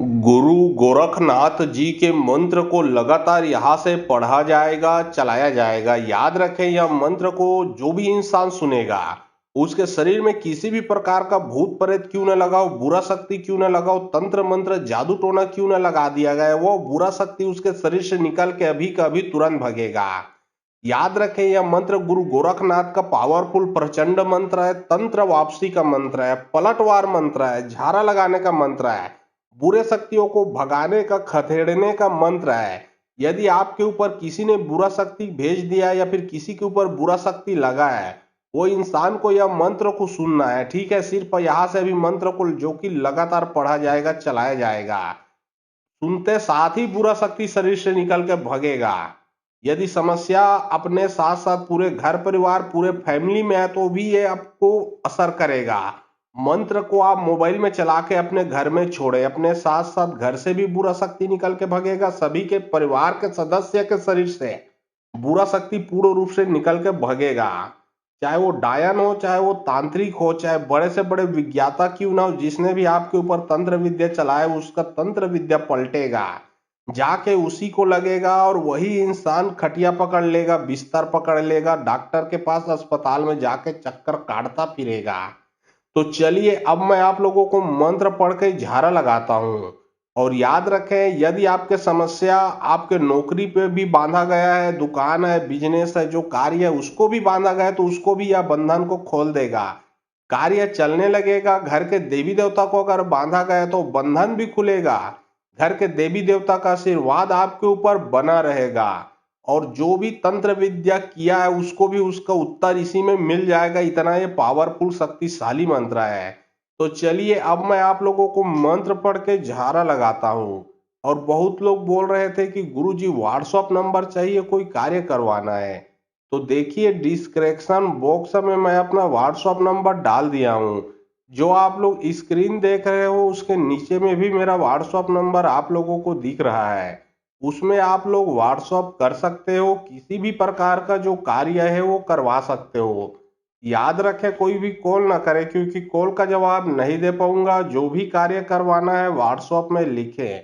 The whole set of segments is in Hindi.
गुरु गोरखनाथ जी के मंत्र को लगातार यहाँ से पढ़ा जाएगा, चलाया जाएगा। याद रखें, यह मंत्र को जो भी इंसान सुनेगा, उसके शरीर में किसी भी प्रकार का भूत प्रेत क्यों न लगाओ, बुरा शक्ति क्यों न लगाओ, तंत्र मंत्र जादू टोना क्यों न लगा दिया गया, वो बुरा शक्ति उसके शरीर से निकल के अभी का अभी तुरंत भगेगा। याद रखें, यह मंत्र गुरु गोरखनाथ का पावरफुल प्रचंड मंत्र है, तंत्र वापसी का मंत्र है, पलटवार मंत्र है, झाड़ा लगाने का मंत्र है, बुरे शक्तियों को भगाने का, खदेड़ने का मंत्र है। यदि आपके ऊपर किसी ने बुरा शक्ति भेज दिया या फिर किसी के ऊपर बुरा शक्ति लगा है, वो इंसान को यह मंत्र को सुनना है। ठीक है, सिर्फ यहां से भी मंत्र को जो कि लगातार पढ़ा जाएगा, चलाया जाएगा, सुनते साथ ही बुरा शक्ति शरीर से निकल के भगेगा। यदि समस्या अपने साथ साथ पूरे घर परिवार पूरे फैमिली में है तो भी ये आपको असर करेगा। मंत्र को आप मोबाइल में चला के अपने घर में छोड़े, अपने साथ साथ घर से भी बुरा शक्ति निकल के भगेगा, सभी के परिवार के सदस्य के शरीर से बुरा शक्ति पूर्ण रूप से निकल के भगेगा। चाहे वो डायन हो, चाहे वो तांत्रिक हो, चाहे बड़े से बड़े विज्ञाता क्यों ना हो, जिसने भी आपके ऊपर तंत्र विद्या चलाए उसका तंत्र विद्या पलटेगा, जाके उसी को लगेगा और वही इंसान खटिया पकड़ लेगा, बिस्तर पकड़ लेगा, डॉक्टर के पास अस्पताल में जाके चक्कर काटता फिरेगा। तो चलिए अब मैं आप लोगों को मंत्र पढ़ के झाड़ा लगाता हूँ। और याद रखें, यदि आपके समस्या आपके नौकरी पे भी बांधा गया है, दुकान है, बिजनेस है, जो कार्य है उसको भी बांधा गया है, तो उसको भी यह बंधन को खोल देगा, कार्य चलने लगेगा। घर के देवी देवता को अगर बांधा गया है तो बंधन भी खुलेगा, घर के देवी देवता का आशीर्वाद आपके ऊपर बना रहेगा। और जो भी तंत्र विद्या किया है उसको भी उसका उत्तर इसी में मिल जाएगा। इतना ये पावरफुल शक्तिशाली मंत्र है। तो चलिए अब मैं आप लोगों को मंत्र पढ़ के झाड़ा लगाता हूँ। और बहुत लोग बोल रहे थे कि गुरुजी व्हाट्सएप नंबर चाहिए, कोई कार्य करवाना है। तो देखिए डिस्क्रिप्शन बॉक्स में मैं अपना व्हाट्सएप नंबर डाल दिया हूँ। जो आप लोग स्क्रीन देख रहे हो उसके नीचे में भी मेरा व्हाट्सएप नंबर आप लोगों को दिख रहा है। उसमें आप लोग व्हाट्सएप कर सकते हो, किसी भी प्रकार का जो कार्य है वो करवा सकते हो। याद रखें, कोई भी कॉल ना करे, क्योंकि कॉल का जवाब नहीं दे पाऊंगा। जो भी कार्य करवाना है व्हाट्सएप में लिखें,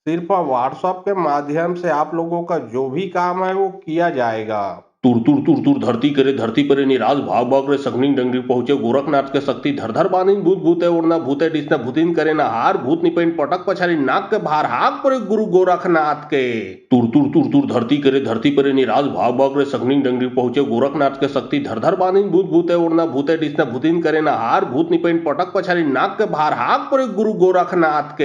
सिर्फ व्हाट्सएप के माध्यम से आप लोगों का जो भी काम है वो किया जाएगा। तुर तुर तुर तुर धरती करे, धरती परे निराज भाग भाग रे सगनी डंगरी पहुंचे गोरखनाथ के शक्ति धर धर बानीन भूत भूते उड़ना भूते डिसना भूतिन करे ना हार भूत निपेन पटक पछारी नाक के भार हाक परे गुरु गोरखनाथ के। तुर तुर तुर तुर धरती करे, धरती परे निराज भाग भाग रे सगनी डंगरी पहुंचे गोरखनाथ के शक्ति धर धर बानीन भूत भूते उड़ना भूते डिसना भूतिन करे ना हार भूत निपेन पटक पछारी नाक के भार हाक परे गुरु गोरखनाथ के।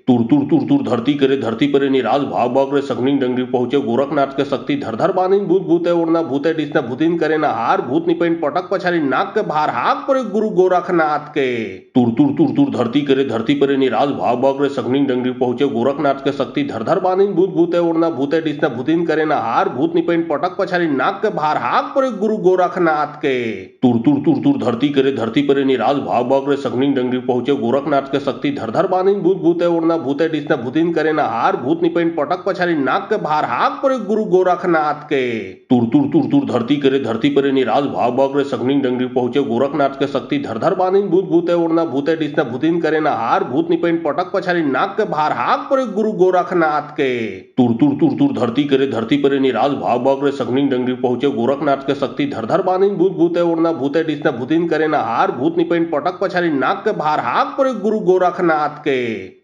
तुर तुर तुर तुर धरती करे, धरती परे निराज भाग भाग रे सगनी डंगरी पहुंचे गोरखनाथ के शक्ति धर धर बानीन भूत भूते उड़ना भूते डिसना भूतिन करे ना हार भूत निपेन पटक पछारी नाक के भार हाक परे गुरु गोरखनाथ के। तुर तुर तुर तुर धरती करे, धरती परे निराज भाग भाग रे सगनी डंगरी पहुंचे गोरखनाथ के शक्ति धर धर बानीन भूत भूते उड़ना भूते डिसना भूतिन करे ना हार भूत निपेन पटक पछारी नाक के भार हाक परे गुरु गोरखनाथ के। तुर तुर तुर तुर धरती करे, धरती परे निराज भाग भाग रे सगनी डंगरी पहुंचे गोरखनाथ के शक्ति धर धर बानीन भूत भूते उड़ना भूते डिसना भूतिन करे ना हार भूत निपेन पटक पछारी नाक के भार हाक परे गुरु गोरखनाथ के। तुर तुर तुर तुर धरती करे, धरती परे निराज भाग भाग रे सगनी डंगरी पहुंचे गोरखनाथ के शक्ति धर धर बानीन भूत भूते उड़ना भूते डिसना भूतिन करे ना हार भूत निपेन पटक पछारी नाक के भार हाक परे गुरु गोरखनाथ के। तुर तुर तुर तुर धरती करे, धरती परे निराज भाग भाग रे सगनी डंगरी पहुंचे गोरखनाथ के शक्ति धर धर बानीन भूत भूते उड़ना भूते डिसना भूतिन करे ना हार भूत निपेन पटक पछारी नाक के भार हाक परे गुरु गोरखनाथ के।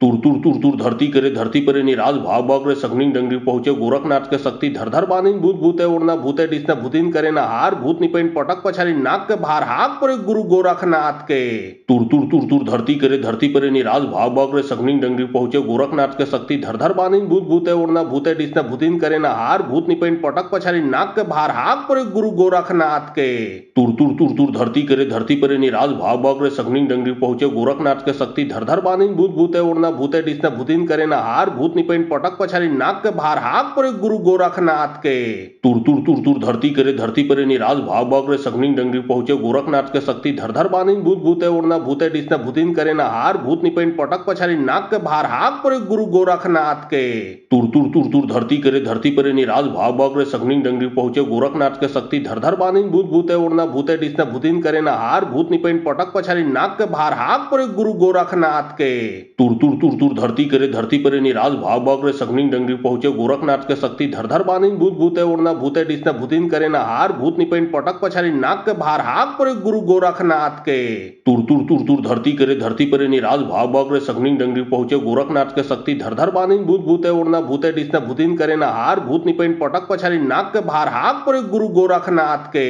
तुर तुर तुर तुर धरती करे, धरती परे निराज भाग भाग रे सगनी डंगरी पहुंचे गोरखनाथ के शक्ति धर धर बानीन भूत भूते उड़ना भूते डिसना भूतिन करे ना हार भूत निपेन पटक पछारी नाक के भार हाक परे गुरु गोरखनाथ के। तुर तुर तुर तुर धरती करे, धरती परे निराज भाग भाग रे सगनी डंगरी पहुंचे गोरखनाथ के शक्ति धर धर बानीन भूत भूते उड़ना भूते डिसना भूतिन करे ना हार भूत निपेन पटक पछारी नाक के भार हाक परे गुरु गोरखनाथ के। तुर तुर तुर तुर धरती करे, धरती परे निराज भाग भाग रे सगनी डंगरी पहुंचे गोरखनाथ के शक्ति धर धर बानीन भूत भूते उड़ना भूते डिसना भूतिन करे ना हार भूत निपेन पटक पछारी नाक के भार हाक परे गुरु गोरखनाथ के। तुर तुर तुर तुर धरती करे धरती परे निराज भाव बागरे सगनी डंगरी पहुंचे गोरखनाथ के शक्ति धरधर बानीन भूत भूते उड़ना भूते डिसना भूतिन करे ना हार भूत निपेन पटक पछारी नाक के भार हाक परे गुरु गोरखनाथ के तुर तुर तुर तुर धरती करे धरती परे निराज भाव बागरे सगनी डंगरी पहुंचे गोरखनाथ के शक्ति धरधर बानीन भूत भूते उड़ना भूते डिसना भूतिन करे ना हार भूत निपेन पटक पछारी नाक के भार हाक परे गुरु गोरखनाथ के तुर तुर तुर तुर धरती करे धरती परे निराज भाव बागरे सगनी डंगरी पहुंचे गोरखनाथ के शक्ति धरधर बानीन भूत भूते उड़ना भूते डिसना भूतिन करे ना हार भूत निपेन पटक पछारी नाक के भार हाक परे गुरु गोरखनाथ के तुर तुर तुर तुर धरती करे धरती परे निराज भाव बागरे सगनी डंगरी पहुंचे गोरखनाथ के शक्ति धरधर बानीन भूत भूते उड़ना भूते डिसना भूतिन करे ना हार भूत निपेन पटक पछारी नाक के भार हाक परे गुरु गोरखनाथ के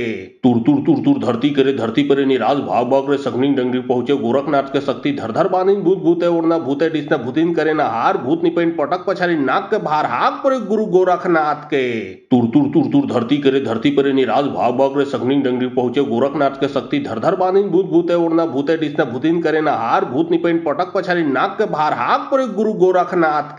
तुर तुर तुर तुर धरती करे धरती परे निराज भाव बागरे सगनी डंगरी पहुंचे गोरखनाथ के शक्ति धरधर बानीन भूत भूते उड़ना भूते डिसना भूतिन करे ना हार भूत निपेन पटक पछारी नाक के भार हाक परे गुरु गोरखनाथ के तुर तुर तुर तुर धरती करे धरती परे निराज भाव बागरे सगनी डंगरी पहुंचे गोरखनाथ के शक्ति धरधर बानीन भूत भूते उड़ना भूते डिसना भूतिन करे ना हार भूत निपेन पटक पछारी नाक के भार हाक परे गुरु गोरखनाथ के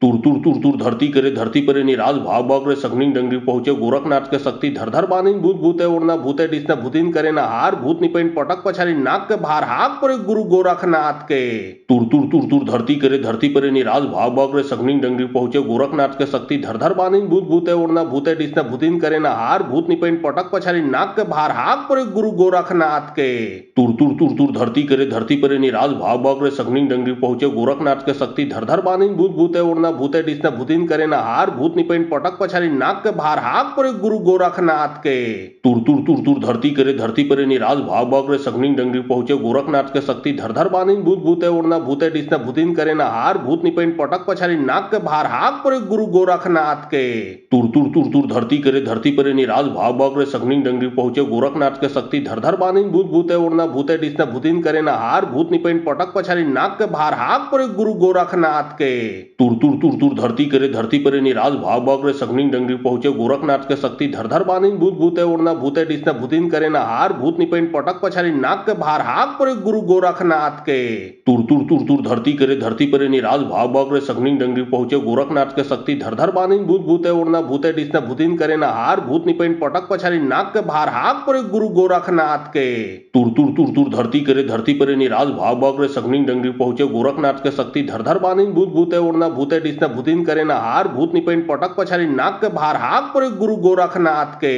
तुर तुर तुर तुर धरती करे धरती परे निराज भाव बागरे सगनी डंगरी पहुंचे गोरखनाथ के शक्ति धरधर बानीन भूत भूते उड़ना भूते डिसना भूतिन करे ना हार भूत निपेन पटक पछारी नाक के भार हाक परे गुरु गोरखनाथ के तुर तुर तुर तुर धरती करे धरती परे निराज भाव बागरे सगनी डंगरी पहुंचे गोरखनाथ के शक्ति धरधर बानीन भूत भूते उड़ना भूते डिसना भूतिन करे ना हार भूत निपेन पटक पछारी नाक के भार हाक परे गुरु गोरखनाथ के तुर तुर तुर तुर धरती करे धरती परे निराज भाव बागरे सगनी डंगरी पहुंचे गोरखनाथ के शक्ति धरधर बानीन भूत भूते उड़ना भूते डिसना भूतिन करे ना हार भूत निपेन पटक पछारी नाक के भार हाक परे गुरु गोरखनाथ के तुर तुर तुर तुर धरती करे धरती परे निराज भाव बागरे सगनी डंगरी पहुंचे गोरखनाथ के शक्ति धरधर बानीन भूत भूते उड़ना भूते डिसना भूतिन करे ना हार भूत निपेन पटक पछारी नाक के भार हाक परे गुरु गोरखनाथ के तुर तुर तुर तुर धरती करे धरती परे निराज भाव बागरे सगनी डंगरी पहुंचे गोरखनाथ के शक्ति धरधर बानीन भूत भूते उड़ना भूते डिसना भूतिन करे ना हार भूत निपेन पटक पछारी नाक के भार हाक परे गुरु गोरखनाथ के तुर तुर तुर तुर धरती करे धरती परे निराज भाव बागरे सगनी डंगरी पहुंचे गोरखनाथ के शक्ति धरधर बानीन भूत भूते उड़ना भूते डिसना भूतिन करे ना हार भूत निपेन पटक पछारी नाक के भार हाक परे गुरु गोरखनाथ के तुर तुर तुर तुर धरती करे धरती परे निराज भाव बागरे सगनी डंगरी पहुंचे गोरखनाथ के शक्ति धरधर बानीन भूत भूते उड़ना भूते डिसना भूतिन करे ना हार भूत निपेन पटक पछारी नाक के भार हाक परे गुरु गोरखनाथ के तुर तुर तुर तुर धरती करे धरती परे निराज भाव बागरे सगनी डंगरी पहुंचे गोरखनाथ के शक्ति धरधर बानीन भूत भूते उड़ना भूते डिसना भूतिन करे ना हार भूत निपेन पटक पछारी नाक के भार हाक परे गुरु गोरखनाथ के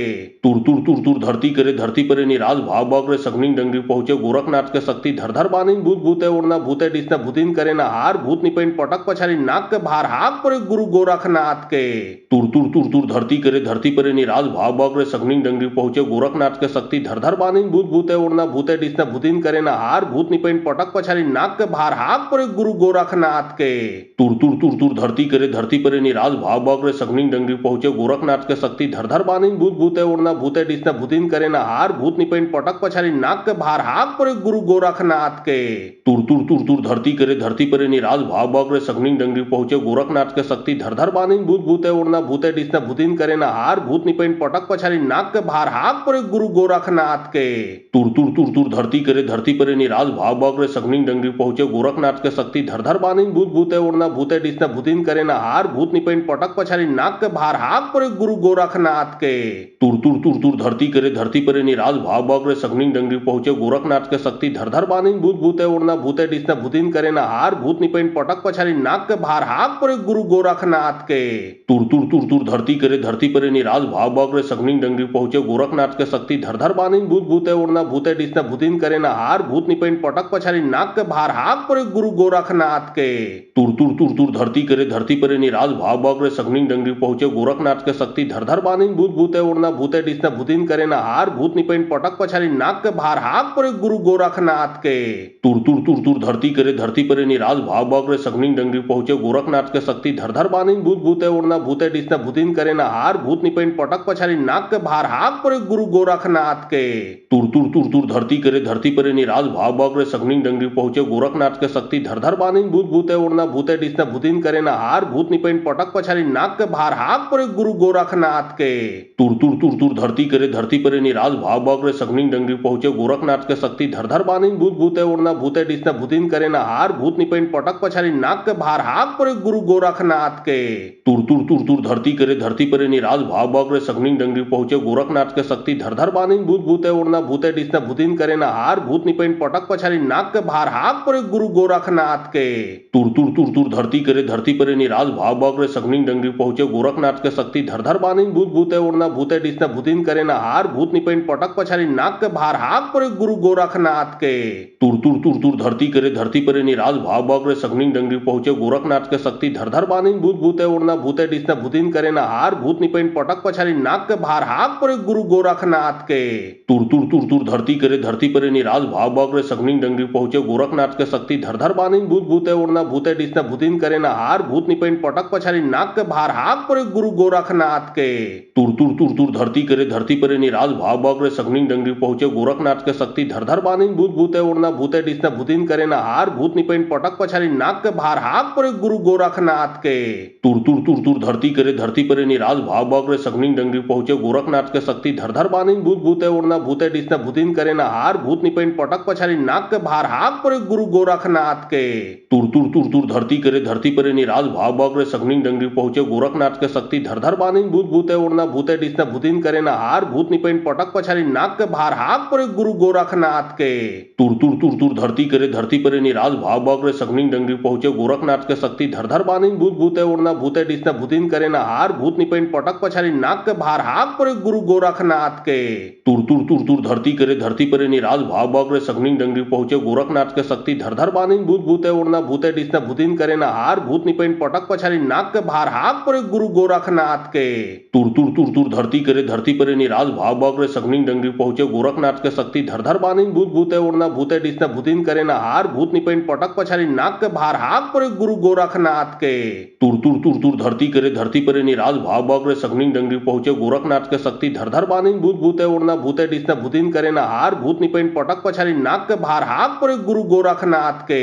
तुर तुर तुर तुर धरती करे धरती परे निराज भाव बागरे सगनी डंगरी पहुंचे गोरखनाथ के शक्ति धरधर बानीन भूत भूते उड़ना भूते डिसना भूतिन करे ना हार भूत निपेन पटक पछारी नाक के भार हाक परे गुरु गोरखनाथ के तुर तुर तुर तुर धरती करे धरती परे निराज भाव बागरे सगनी डंगरी पहुंचे गोरखनाथ के शक्ति धरधर बानीन भूत भूते उड़ना भूते डिसना भूतिन करे ना हार भूत निपेन पटक पछारी नाक के भार हाक परे गुरु गोरखनाथ के तुर तुर तुर तुर धरती करे धरती परे निराज भाव बागरे सगनी डंगरी पहुंचे गोरखनाथ के शक्ति धरधर बानीन भूत भूते उड़ना भूते डिसना भूतिन करे ना हार भूत निपेन पटक पछारी नाक के भार हाक परे गुरु गोरखनाथ के तुर तुर तुर तुर धरती करे धरती परे निराज भाव बागरे सगनी डंगरी पहुंचे गोरखनाथ के शक्ति धरधर बानीन भूत भूते उड़ना भूते डिसना भूतिन करे ना हार भूत निपेन पटक पछारी नाक के भार हाक परे गुरु गोरखनाथ के तुर तुर तुर तुर धरती करे धरती परे निराज भाव बागरे सगनी डंगरी पहुंचे गोरखनाथ के शक्ति धरधर बानीन भूत भूते उड़ना भूते डिसना भूतिन करे ना हार भूत निपेन पटक पछारी नाक के भार हाक परे गुरु गोरखनाथ के तुर तुर तुर तुर धरती करे धरती परे निराज भाव बागरे सगनी डंगरी पहुंचे गोरखनाथ के शक्ति धरधर बानीन भूत भूते उड़ना भूते डिसना भूतिन करे ना हार भूत निपेन पटक पछारी नाक के भार हाक परे गुरु गोरखनाथ के तुर तुर तुर तुर धरती करे धरती परे निराज भाव बागरे सगनी डंगरी पहुंचे गोरखनाथ के शक्ति धरधर बानीन भूत भूते उड़ना भूते डिसना भूतिन करे ना हार भूत निपेन पटक पछारी नाक के भार हाक परे गुरु गोरखनाथ के तुर तुर तुर तुर धरती करे धरती परे निराज भाव बागरे सगनी डंगरी पहुंचे गोरखनाथ के शक्ति धरधर बानीन भूत भूते उड़ना भूते डिसना भूतिन करे ना हार भूत निपेन पटक पछारी नाक के भार हाक परे गुरु गोरखनाथ के तुर तुर तुर तुर धरती करे धरती परे निराज भाव बागरे सगनी डंगरी पहुंचे गोरखनाथ के शक्ति धरधर बानीन भूत भूते उड़ना भूते डिसना भूतिन करे ना हार भूत निपेन पटक पछारी नाक के भार हाक परे गुरु गोरखनाथ के तुर तुर तुर तुर धरती करे धरती परे निराज भाव बागरे सगनी डंगरी पहुंचे गोरखनाथ के शक्ति धरधर बानीन भूत भूते उड़ना भूते डिसना भूतिन करे ना हार भूत निपेन पटक पछारी नाक के भार हाक परे गुरु गोरखनाथ के तुर तुर तुर तुर धरती करे धरती परे निराज भाव बागरे सगनी डंगरी पहुंचे गोरखनाथ के शक्ति धरधर बानीन भूत भूते उड़ना भूते डिसना भूतिन करे ना हार भूत निपेन पटक पछारी नाक के भार हाक परे गुरु गोरखनाथ के तुर तुर तुर तुर धरती करे धरती परे निराज भाव बागरे सगनी डंगरी पहुंचे गोरखनाथ के शक्ति धर धर बानिन भूत भूते उड़ना भूते डिसना भूतिन करे ना हार भूत निपेन पटक पछारी नाक के भार हाक परे गुरु गोरखनाथ के तुर तुर तुर तुर धरती करे धरती परे निराज भाव भाव रे सगनी डंगरी पहुंचे गोरखनाथ के शक्ति धर धर बानिन भूत भूते उड़ना भूते डिसना भूतिन करे ना हार भूत निपेन पटक पछारी नाक के भार हाक परे गुरु गोरखनाथ के तुर तुर तुर तुर धरती करे धरती परे निराज भाव भाव रे सगनी डंगरी पहुंचे गोरखनाथ के शक्ति धर धर बानिन भूत भूते उड़ना भूते डिसना भूतिन करे ना हार भूत निपेन पटक पछारी नाक के भार हाक परे गुरु गोरखनाथ के तुर तुर तुर तुर धरती करे धरती परे निराज भाव भाव रे सगनी डंगरी पहुंचे गोरखनाथ के शक्ति धर धर बानिन भूत भूते उड़ना भूते डिसना भूतिन करे ना हार भूत निपेन पटक पछारी नाक के भार हाक परे गुरु गोरखनाथ के तुर तुर तुर तुर धरती करे धरती परे निराज भाव भाव रे सगनी डंगरी पहुंचे गोरखनाथ के शक्ति धर धर बानिन भूत भूते उड़ना भूते डिसना भूतिन करे ना हार भूत निपेन पटक पछारी नाक के भार हाक परे गुरु गोरखनाथ के तुर तुर तुर तुर धरती करे धरती परे निराज भाव भाव रे सगनी डंगरी पहुंचे गोरखनाथ के शक्ति धर धर बानिन भूत भूते उड़ना भूते डिसना भूतिन करे ना हार भूत निपेन पटक पछारी नाक के भार हाक परे गुरु गोरखनाथ के तुर तुर तुर तुर धरती करे धरती परे निराज भाव भाव रे सगनी डंगरी पहुंचे गोरखनाथ के शक्ति धर धर बानिन भूत भूते उड़ना भूते डिसना भूतिन करे ना हार भूत निपेन पटक पछारी नाक के भार हाक परे गुरु गोरखनाथ के तुर तुर तुर तुर धरती करे धरती परे निराज भाव भाव रे सगनी डंगरी पहुंचे गोरखनाथ के शक्ति धर धर बानिन भूत भूते उड़ना भूते डिसना भूतिन करे ना हार भूत निपेन पटक पछारी नाक के भार हाक परे गुरु गोरखनाथ के तुर तुर तुर तुर धरती करे धरती परे निराज भाव भाव रे सगनी डंगरी पहुंचे गोरखनाथ के शक्ति धर धर बानिन भूत भूते उड़ना भूते डिसना भूतिन करे ना हार भूत निपेन पटक पछारी नाक के भार हाक परे गुरु गोरखनाथ के तुर तुर तुर तुर धरती करे धरती परे निराज भाव भाव रे सगनी डंगरी पहुंचे गोरखनाथ के शक्ति धर धर बानिन भूत भूते उड़ना भूते डिसना भूतिन करे ना हार भूत निपेन पटक पछारी नाक के भार हाक परे गुरु गोरखनाथ के तुर तुर तुर तुर धरती करे धरती परे निराज भाव भाव रे सगनी डंगरी पहुंचे गोरखनाथ के शक्ति धर धर बानिन भूत भूते उड़ना भूते डिसना भूतिन करे ना हार भूत निपेन पटक पछारी नाक के भार हाक परे गुरु गोरखनाथ के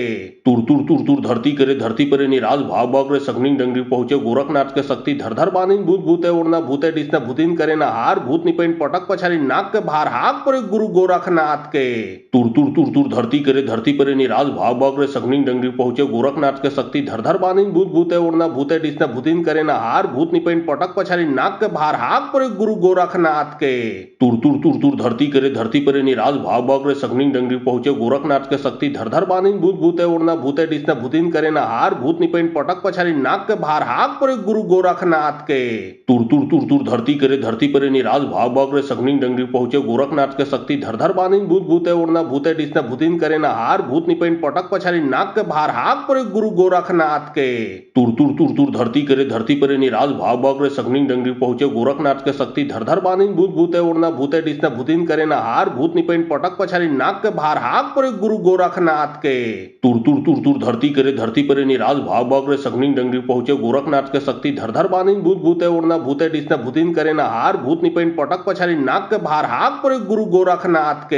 तुर तुर तुर तुर धरती करे धरती परे निराज भाव भाव रे सगनी डंगरी पहुंचे गोरखनाथ के शक्ति धर धर बानिन भूत भूते उड़ना भूते डिसना भूतिन करे ना हार भूत निपेन पटक पछारी नाक के भार हाक परे गुरु गोरखनाथ के तुर तुर तुर तुर धरती करे धरती परे निराज भाव भाव रे सगनी डंगरी पहुंचे गोरखनाथ के शक्ति धर धर बानिन भूत भूते उड़ना भूते डिसना भूतिन करे ना हार भूत निपेन पटक पछारी नाक के भार हाक परे गुरु गोरखनाथ के तुर तुर तुर तुर धरती करे धरती परे निराज भाव भाव रे सगनी डंगरी पहुंचे गोरखनाथ के शक्ति धर धर बानिन भूत भूते उड़ना भूते डिसना भूतिन करे ना हार भूत निपेन पटक पछारी नाक के भार हाक परे गुरु गोरखनाथ के तुर तुर तुर तुर धरती करे धरती परे निराज भाव भाव रे सगनी डंगरी पहुंचे गोरखनाथ के शक्ति धर धर बानिन भूत भूते उड़ना भूते डिसना भूतिन करे ना हार भूत निपेन पटक पछारी नाक के भार हाक परे गुरु गोरखनाथ के तुर तुर तुर तुर धरती करे धरती परे निराज भाव भाव रे सगनी डंगरी पहुंचे गोरखनाथ के शक्ति धर धर बानिन भूत भूते उड़ना भूते डिसना भूतिन करे ना हार भूत निपेन पटक पछारी नाक के भार हाक परे गुरु गोरखनाथ के तुर तुर तुर तुर धरती करे धरती परे निराज भाव भाव रे सगनी डंगरी पहुंचे गोरखनाथ के शक्ति धर धर बानिन भूत भूते उड़ना भूते डिसना भूतिन करे ना हार भूत निपेन पटक पछारी नाक के भार हाक परे गुरु गोरखनाथ के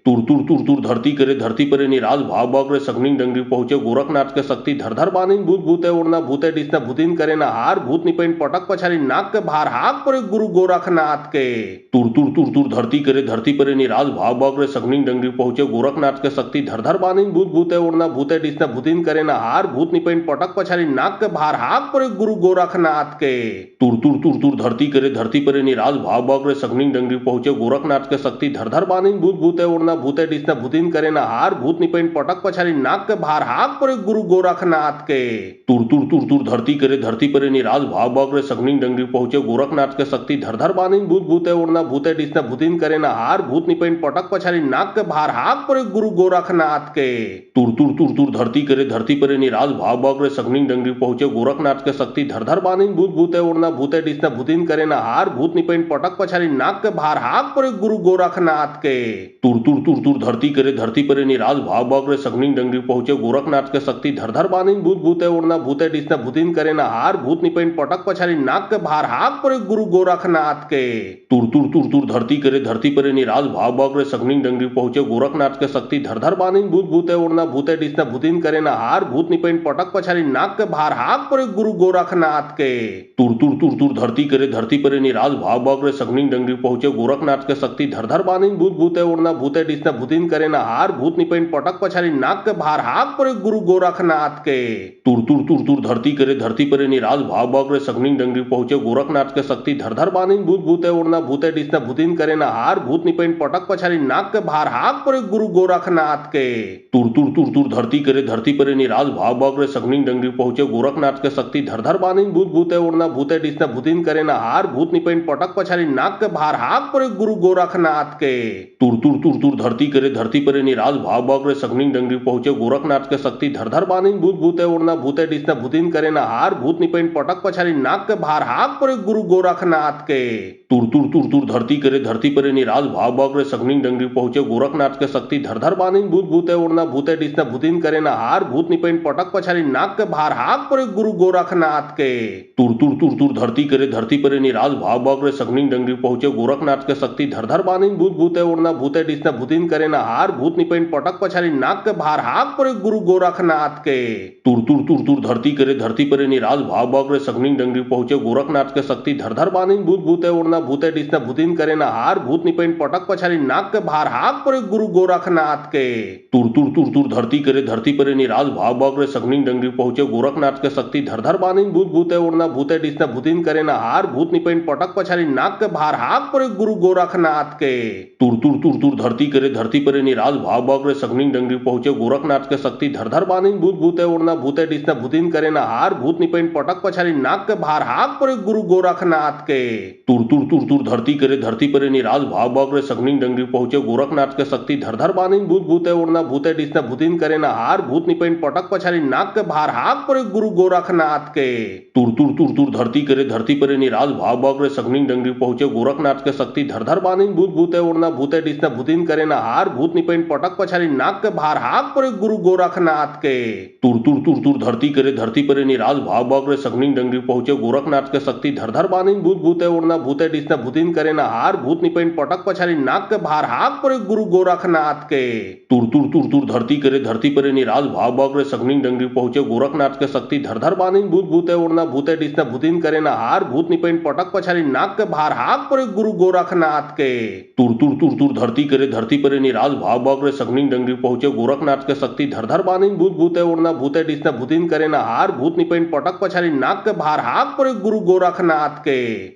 तुर तुर तुर तुर धरती करे धरती परे निराज भाव भाव रे सगनी डंगरी पहुंचे गोरखनाथ के शक्ति धर धर बानिन भूत भूते उड़ना भूते डिसना भूतिन करे ना हार भूत निपेन पटक पछारी नाक के भार हाक परे गुरु गोरखनाथ के तुर तुर तुर तुर धरती करे धरती परे निराज भाव भाव रे सगनी डंगरी पहुंचे गोरखनाथ के शक्ति धर धर बानिन भूत भूते उड़ना भूते डिसना भूतिन करे ना हार भूत निपेन पटक पछारी नाक के भार हाक परे गुरु गोरखनाथ के तुर तुर तुर तुर धरती करे धरती परे निराज भाव भाव रे सगनी डंगरी पहुंचे गोरखनाथ के शक्ति धर धर बानिन भूत भूते उड़ना भूते डिसना भूतिन करे ना हार भूत निपेन पटक पछारी नाक के भार हाक परे गुरु गोरखनाथ के तुर तुर तुर तुर धरती करे धरती परे निराज भाव भाव रे सगनी डंगरी पहुंचे गोरखनाथ के शक्ति धर धर बानिन भूत भूते उड़ना भूते डिसना भूतिन करे ना हार भूत निपेन पटक पछारी नाक के भार हाक परे गुरु गोरखनाथ के तुर तुर तुर तुर धरती करे धरती परे निराज भाव भाव रे सगनी डंगरी पहुंचे गोरखनाथ के शक्ति धर धर बानिन भूत भूते उड़ना भूते डिसना भूतिन करे ना हार भूत निपेन पटक पछारी नाक के भार हाक परे गुरु गोरखनाथ के तुर तुर तुर तुर धरती करे धरती परे निराज भाव भाव रे सगनी डंगरी पहुंचे गोरखनाथ के शक्ति धर धर बानिन भूत भूते उड़ना भूते डिसना भूतिन करे ना हार भूत निपेन पटक पछारी नाक के भार हाक परे गुरु गोरखनाथ के तुर तुर तुर तुर धरती करे धरती परे निराज भाव भाव रे सगनी डंगरी पहुंचे गोरखनाथ के शक्ति धर धर बानिन भूत भूते उड़ना भूते डिसना भूतिन करे ना हार भूत निपेन पटक पछारी नाक के भार हाक परे गुरु गोरखनाथ के तुर तुर तुर तुर धरती करे धरती परे निराज भाव भाव रे सगनी डंगरी पहुंचे गोरखनाथ के शक्ति धर धर बानिन भूत भूते उड़ना भूते डिसना भूतिन करे ना हार भूत निपेन पटक पछारी नाक के भार हाक परे गुरु गोरखनाथ के तुर तुर तुर तुर धरती करे धरती परे निराज भाव भाव रे सगनी डंगरी पहुंचे गोरखनाथ के शक्ति धरधर बानीन भूत भूते उड़ना भूते डिसना भूतिन करे ना हार भूत निपेन पटक पछारी नाक के भार हाक परे गुरु गोरखनाथ के तुर तुर तुर तुर धरती करे धरती परे निराज भाव भाव रे सगनिंग डंगरी पहुंचे गोरखनाथ के शक्ति धरधर बानीन भूत भूते उड़ना भूते डिसना भूतिन करे ना हार भूत निपेन पटक पछारी नाक के भार हाक परे गुरु गोरखनाथ के तुर तुर तुर तुर धरती करे धरती परे निराज भाव भाव रे सगनिंग डंगरी पहुंचे गोरखनाथ के शक्ति धरधर बानीन भूत भूते उड़ना भूते डिसना भूतिन करे ना हार भूत निपेन पटक पछारी नाक के भार हाक परे गुरु गोरखनाथ के तुर तुर तुर तुर धरती करे धरती परे निराज भाव भाव रे सगनिंग डंगरी पहुंचे गोरखनाथ के शक्ति धरधर बानीन भूत भूते उड़ना भूते डिसना भूतिन करे ना हार भूत निपेन पटक पछारी नाक के भार हाक परे गुरु गोरखनाथ के तुर तुर तुर तुर धरती करे धरती परे निराज भाव भाव रे सगनिंग डंगरी पहुंचे गोरखनाथ के शक्ति धरधर बानीन भूत भूते उड़ना भूते डिसना भूतिन करे ना हार भूत निपेन पटक पछारी नाक के भार हाक परे गुरु गोरखनाथ के तुर तुर तुर तुर धरती करे धरती परे निराज भाव भाव रे सगनिंग डंगरी पहुंचे गोरखनाथ के शक्ति धरधर बानीन भूत भूते उड़ना भूते डिसना भूतिन करे ना हार भूत निपेन पटक पछारी नाक के भार हाक परे गुरु गोरखनाथ के तुर तुर तुर तुर धरती करे धरती परे निराज भाव भाव रे सगनिंग डंगरी पहुंचे गोरखनाथ के शक्ति धरधर बानीन भूत भूते उड़ना भूते डिसना भूतिन करे ना हार भूत निपेन पटक पछारी नाक के भार हाक परे गुरु गोरखनाथ के तुर तुर तुर तुर धरती करे धरती परे निराज भाव भाव रे सगनिंग डंगरी पहुंचे गोरखनाथ के शक्ति धरधर बानीन भूत भूते उड़ना भूते डिसना भूतिन करे ना हार भूत निपेन पटक पछारी नाक के भार हाक परे गुरु गोरखनाथ के तुर तुर तुर तुर धरती करे धरती परे निराज भाव भाव रे सगनिंग डंगरी पहुंचे गोरखनाथ के शक्ति धरधर बानीन भूत भूते उड़ना भूते डिसना भूतिन करे ना हार भूत निपेन पटक पछारी नाक के भार हाक परे गुरु गोरखनाथ के तुर तुर तुर तुर धरती करे धरती परे निराज भाव भाव रे सगनिंग डंगरी पहुंचे गोरखनाथ के शक्ति धरधर बानीन भूत भूते उड़ना भूते डिसना भूतिन करे ना हार भूत निपेन पटक पछारी नाक के भार हाक परे गुरु गोरखनाथ के तुर तुर तुर तुर धरती करे धरती परे निराज भाव भाव रे सगनिंग डंगरी पहुंचे गोरखनाथ के शक्ति धरधर बानीन भूत भूते उड़ना भूते डिसना भूतिन करे ना हार भूत निपेन पटक पछारी नाक के भार हाक परे गुरु गोरखनाथ के तुर तुर तुर तुर धरती करे धरती परे निराज भाव भाव रे सगनिंग डंगरी पहुंचे गोरखनाथ के शक्ति धरधर बानीन भूत भूते उड़ना भूते डिसना भूतिन करे ना हार भूत निपेन पटक पछारी नाक के भार हाक परे गुरु गोरखनाथ के तुर तुर तुर तुर धरती करे धरती परे निराज भाव भाव रे सगनिंग डंगरी पहुंचे गोरखनाथ के शक्ति धरधर बानीन भूत भूते उड़ना भूते डिसना भूतिन करे ना हार भूत निपेन पटक पछारी नाक के भार हाक परे गुरु गोरखनाथ के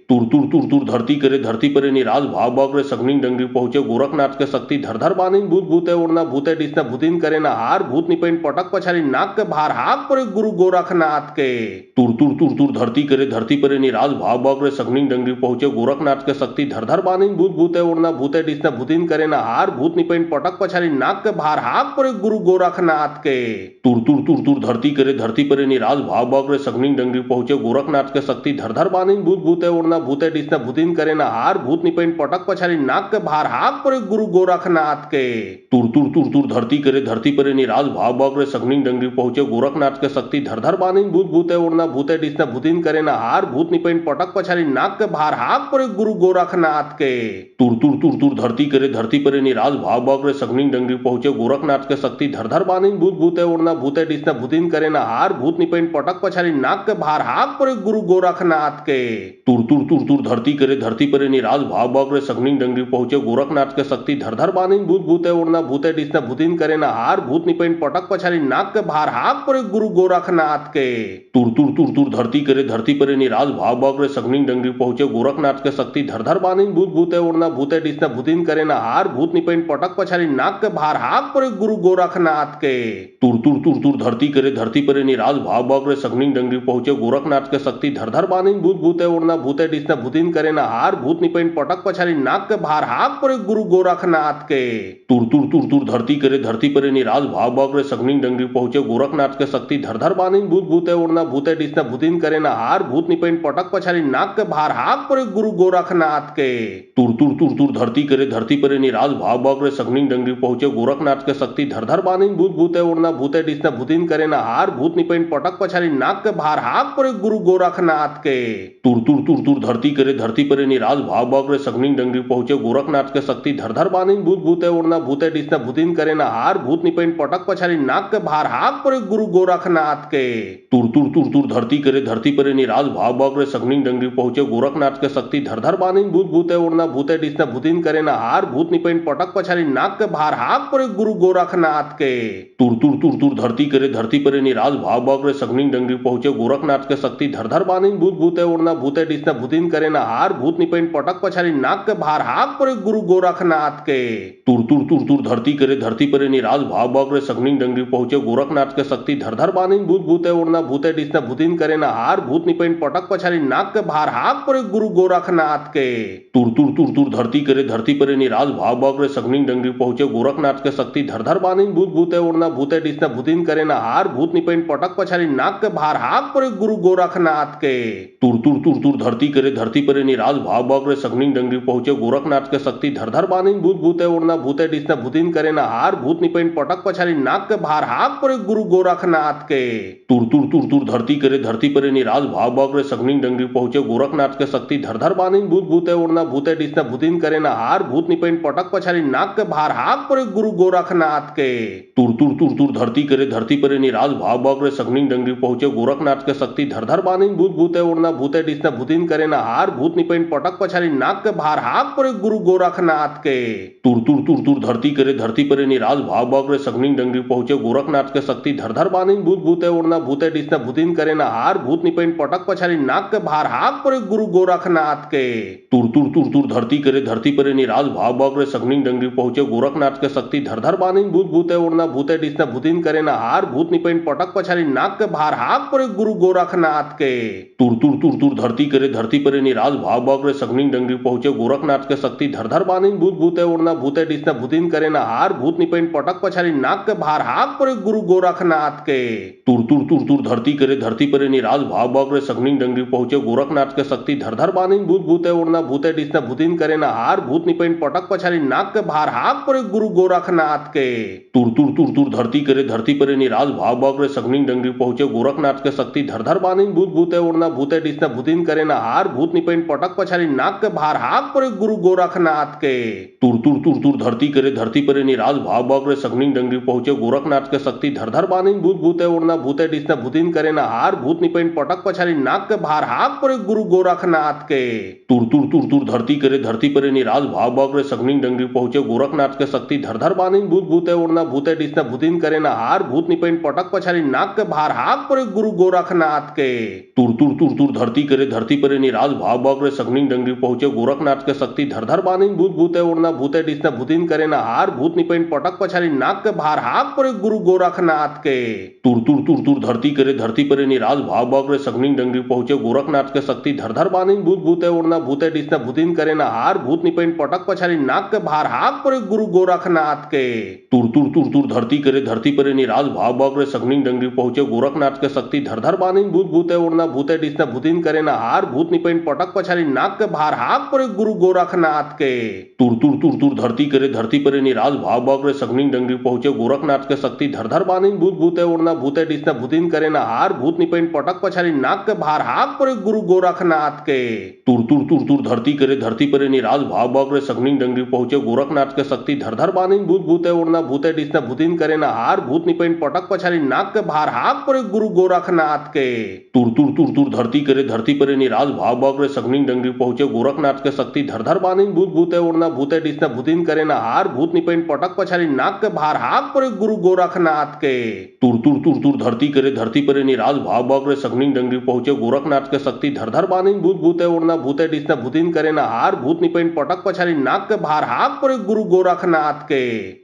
तुर तुर तुर तुर धरती करे धरती परे निराज भाव भाव रे सगनिंग डंगरी पहुंचे गोरखनाथ के शक्ति धरधर बानीन भूत भूते उड़ना भूते डिसना भूतिन करे ना हार भूत निपेन पटक पछारी नाक के भार हाक परे गुरु गोरखनाथ के तुर तुर तुर तुर धरती करे धरती परे निराज भाव भाव रे सगनिंग डंगरी पहुंचे गोरखनाथ के शक्ति धरधर बानीन भूत भूते उड़ना भूते डिसना भूतिन करे ना हार भूत निपेन पटक पछारी नाक के भार हाक परे गुरु गोरखनाथ के तुर तुर तुर तुर धरती करे धरती परे निराज भाव भाव रे सगनिंग डंगरी पहुंचे गोरखनाथ के शक्ति धरधर बानीन भूत भूते उड़ना भूते डिसना भूतिन करे ना हार भूत निपेन पटक पछारी नाक के भार हाक परे गुरु गोरखनाथ के तुर तुर तुर तुर धरती करे धरती परे निराज भाव भाव रे सगनिंग डंगरी पहुंचे गोरखनाथ के शक्ति धरधर बानीन भूत भूते उड़ना भूते डिसना भूतिन करे ना हार भूत निपेन पटक पछारी नाक के भार हाक परे गुरु गोरखनाथ के तुर तुर तुर तुर धरती करे धरती परे निराज भाव भाव रे सगनिंग डंगरी पहुंचे गोरखनाथ के शक्ति धरधर बानीन भूत भूते उड़ना भूते डिसना भूतिन करे ना हार भूत निपेन पटक पछारी नाक के भार हाक परे गुरु गोरखनाथ के तुर तुर तुर तुर धरती करे धरती परे निराज भाव भाव रे सगनिंग डंगरी पहुंचे गोरखनाथ के शक्ति धरधर बानीन भूत भूते उड़ना भूते डिसना भूतिन करे ना हार भूत निपेन पटक पछारी नाक के भार हाक परे गुरु गोरखनाथ के तुर तुर तुर तुर धरती करे धरती परे निराज भाव भाव रे सगनिंग डंगरी पहुंचे गोरखनाथ के शक्ति धरधर बानीन भूत भूते उड़ना भूते डिसना भूतिन करे ना हार भूत निपेन पटक पछारी नाक के भार हाक परे गुरु गोरखनाथ के तुर तुर तुर तुर धरती करे धरती परे निराज भाव भाव रे सगनिंग डंगरी पहुंचे गोरखनाथ के शक्ति धरधर बानीन भूत भूते उड़ना भूते डिसना भूतिन करे ना हार भूत निपेन पटक पछारी नाक के भार हाक परे गुरु गोरखनाथ के तुर तुर तुर तुर धरती करे धरती परे निराज भाव भाव रे सगनिंग डंगरी पहुंचे गोरखनाथ के शक्ति धरधर बानीन भूत भूते उड़ना भूते डिसना भूतिन करे ना हार भूत निपेन पटक पछारी नाक के भार हाक परे गुरु गोरखनाथ के तुर तुर तुर तुर धरती करे धरती परे निराज भाव भाव रे सगनिंग डंगरी पहुंचे गोरखनाथ के शक्ति धरधर बानीन भूत भूते उड़ना भूते डिसना भूतिन करे ना हार भूत निपेन पटक पछारी नाक के भार हाक परे गुरु गोरखनाथ के तुर तुर तुर तुर धरती करे धरती परे निराज भाव भाव रे सगनिंग डंगरी पहुंचे गोरखनाथ के शक्ति धरधर बानीन भूत भूते उड़ना भूते डिसना भूतिन करे ना हार भूत निपेन पटक पछारी नाक के भार हाक परे गुरु गोरखनाथ के तुर तुर तुर तुर धरती करे धरती परे निराज भाव भाव रे सगनिंग डंगरी पहुंचे गोरखनाथ के शक्ति धरधर बानीन भूत भूते उड़ना भूते डिसना भूतिन करे ना हार भूत निपेन पटक पछारी नाक के भार हाक परे गुरु गोरखनाथ के तुर तुर तुर तुर धरती करे धरती परे निराज भाव भाव रे सगनिंग डंगरी पहुंचे गोरखनाथ के शक्ति धरधर बानीन भूत भूते उड़ना भूते डिसना भूतिन करे ना हार भूत निपेन पटक पछारी नाक के भार हाक परे गुरु गोरखनाथ के तुर तुर तुर तुर धरती करे धरती परे निराज भाव भाग रे सगनिंग डंगरी पहुंचे गोरखनाथ के शक्ति धर धर बानिन भूत भूते उड़ना भूते डिसना भूतिन करे ना हार भूत निपेन पटक पछारी नाक के भार हाक परे गुरु गोरखनाथ के तुर तुर तुर तुर धरती करे धरती परे निराज भाव भाग रे सगनिंग डंगरी पहुंचे गोरखनाथ के शक्ति धर धर बानिन भूत भूते उड़ना भूते डिसना भूतिन करे ना हार भूत निपेन पटक पछारी नाक के भार हाक परे गुरु गोरखनाथ के तुर तुर तुर तुर धरती करे धरती परे निराज भाव भाग रे सगनिंग डंगरी पहुंचे गोरखनाथ के शक्ति धर धर बानिन भूत भूते उड़ना भूते डिसना भूतिन करे ना हार भूत निपेन पटक पछारी नाक के भार हाक परे गुरु गोरखनाथ के तुर तुर तुर तुर धरती करे धरती परे निराज भाव भाग रे सगनिंग डंगरी पहुंचे गोरखनाथ के शक्ति धर धर बानिन भूत भूते उड़ना भूते डिसना भूतिन करे ना हार भूत निपेन पटक पछारी नाक के भार हाक परे गुरु गोरखनाथ के तुर तुर तुर तुर धरती करे धरती परे निराज भाव भाग रे सगनिंग डंगरी पहुंचे गोरखनाथ के शक्ति धर धर बानिन भूत भूते उड़ना भूते डिसना भूतिन करे ना हार भूत निपेन पटक पछारी नाक के भार हाक परे गुरु गोरखनाथ के तुर तुर तुर तुर धरती करे धरती परे निराज भाव भाग रे सगनिंग डंगरी पहुंचे गोरखनाथ के शक्ति धर धर बानिन भूत भूते उड़ना भूते डिसना भूतिन करे ना हार भूत निपेन पटक पछारी नाक के भार हाक परे गुरु गोरखनाथ के तुर तुर तुर तुर धरती करे धरती परे निराज भाव भाग रे सगनिंग डंगरी पहुंचे गोरखनाथ के शक्ति धर धर बानिन भूत भूते उड़ना भूते डिसना भूतिन करे ना हार भूत निपेन पटक पछारी नाक के भार हाक परे गुरु गोरखनाथ के तुर तुर तुर तुर धरती करे धरती परे निराज भाव भाग रे सगनिंग डंगरी पहुंचे गोरखनाथ के शक्ति धर धर बानिन भूत भूते उड़ना भूते डिसना भूतिन करे ना हार भूत निपेन पटक पछारी नाक के भार हाक परे गुरु गोरखनाथ के तुर तुर तुर तुर धरती करे धरती परे निराज भाव भाग रे सगनिंग डंगरी पहुंचे गोरखनाथ के शक्ति धर धर बानिन भूत भूते उड़ना भूते डिसना भूतिन करे ना हार भूत निपेन पटक पछारी नाक के भार हाक परे गुरु गोरखनाथ के तुर तुर तुर तुर धरती करे धरती परे निराज भाव भाग रे सगनिंग डंगरी पहुंचे गोरखनाथ के शक्ति धर धर बानिन भूत भूते उड़ना भूते डिसना भूतिन करे ना हार भूत निपेन पटक पछारी नाक के भार हाक परे गुरु गोरखनाथ के तुर तुर तुर तुर धरती करे धरती परे निराज भाव भाग रे सगनिंग डंगरी पहुंचे गोरखनाथ के शक्ति धर धर बानिन भूत भूते उड़ना भूते डिसना भूतिन करे ना हार भूत निपेन पटक पछारी नाक के भार हाक परे गुरु गोरखनाथ के तुर तुर तुर तुर धरती करे धरती परे निराज भाव भाग रे सगनिंग डंगरी पहुंचे गोरखनाथ के शक्ति धर धर बानिन भूत भूते उड़ना भूते डिसना भूतिन करे ना हार भूत निपेन पटक पछारी नाक के भार हाक परे गुरु गोरखनाथ के तुर तुर तुर तुर धरती करे धरती परे निराज भाव भाग रे सगनिंग डंगरी पहुंचे गोरखनाथ के शक्ति धर धर बानिन भूत भूते उड़ना भूते डिसना भूतिन करे ना हार भूत निपेन पटक पछारी नाक के भार हाक परे गुरु गोरखनाथ के तुर तुर तुर तुर धरती करे धरती परे निराज भाव भाग रे सगनिंग डंगरी पहुंचे गोरखनाथ के शक्ति धर धर बानिन भूत भूते उड़ना भूते डिसना भूतिन करे ना हार भूत निपेन पटक पछारी नाक के भार हाक परे गुरु गोरखनाथ के तुर तुर तुर तुर धरती करे धरती परे निराज भाव भाग रे सगनिंग डंगरी पहुंचे गोरखनाथ के शक्ति धर धर बानिन भूत भूते उड़ना भूते डिसना भूतिन करे ना हार भूत निपेन पटक पछारी नाक के भार हाक परे गुरु गोरखनाथ के तुर तुर तुर तुर धरती करे धरती परे निराज भाव भाग रे सगनिंग डंगरी पहुंचे गोरखनाथ के शक्ति धर धर बानिन भूत भूते उड़ना भूते डिसना भूतिन करे ना हार भूत निपेन पटक पछारी नाक के भार हाक परे गुरु गोरखनाथ के तुर तुर तुर तुर धरती करे धरती परे निराज भाव भाग रे सगनिंग डंगरी पहुंचे गोरखनाथ के शक्ति धर धर बानिन भूत भूते उड़ना भूते डिसना भूतिन करे ना हार भूत निपेन पटक पछारी नाक के भार हाक परे गुरु गोरखनाथ के तुर तुर तुर तुर धरती करे धरती परे निराज भाव भाग रे सगनिंग डंगरी पहुंचे गोरखनाथ के शक्ति धर धर बानिन भूत भूते उड़ना भूते डिसना भूतिन करे ना हार भूत निपेन पटक पछारी नाक के भार हाक परे गुरु गोरखनाथ के तुर तुर तुर तुर धरती करे धरती परे निराज भाव भाग रे सगनिंग डंगरी पहुंचे गोरखनाथ के शक्ति धर धर बानिन भूत भूते उड़ना भूते डिसना भूतिन करे ना हार भूत निपेन पटक पछारी नाक के भार हाक परे गुरु गोरखनाथ के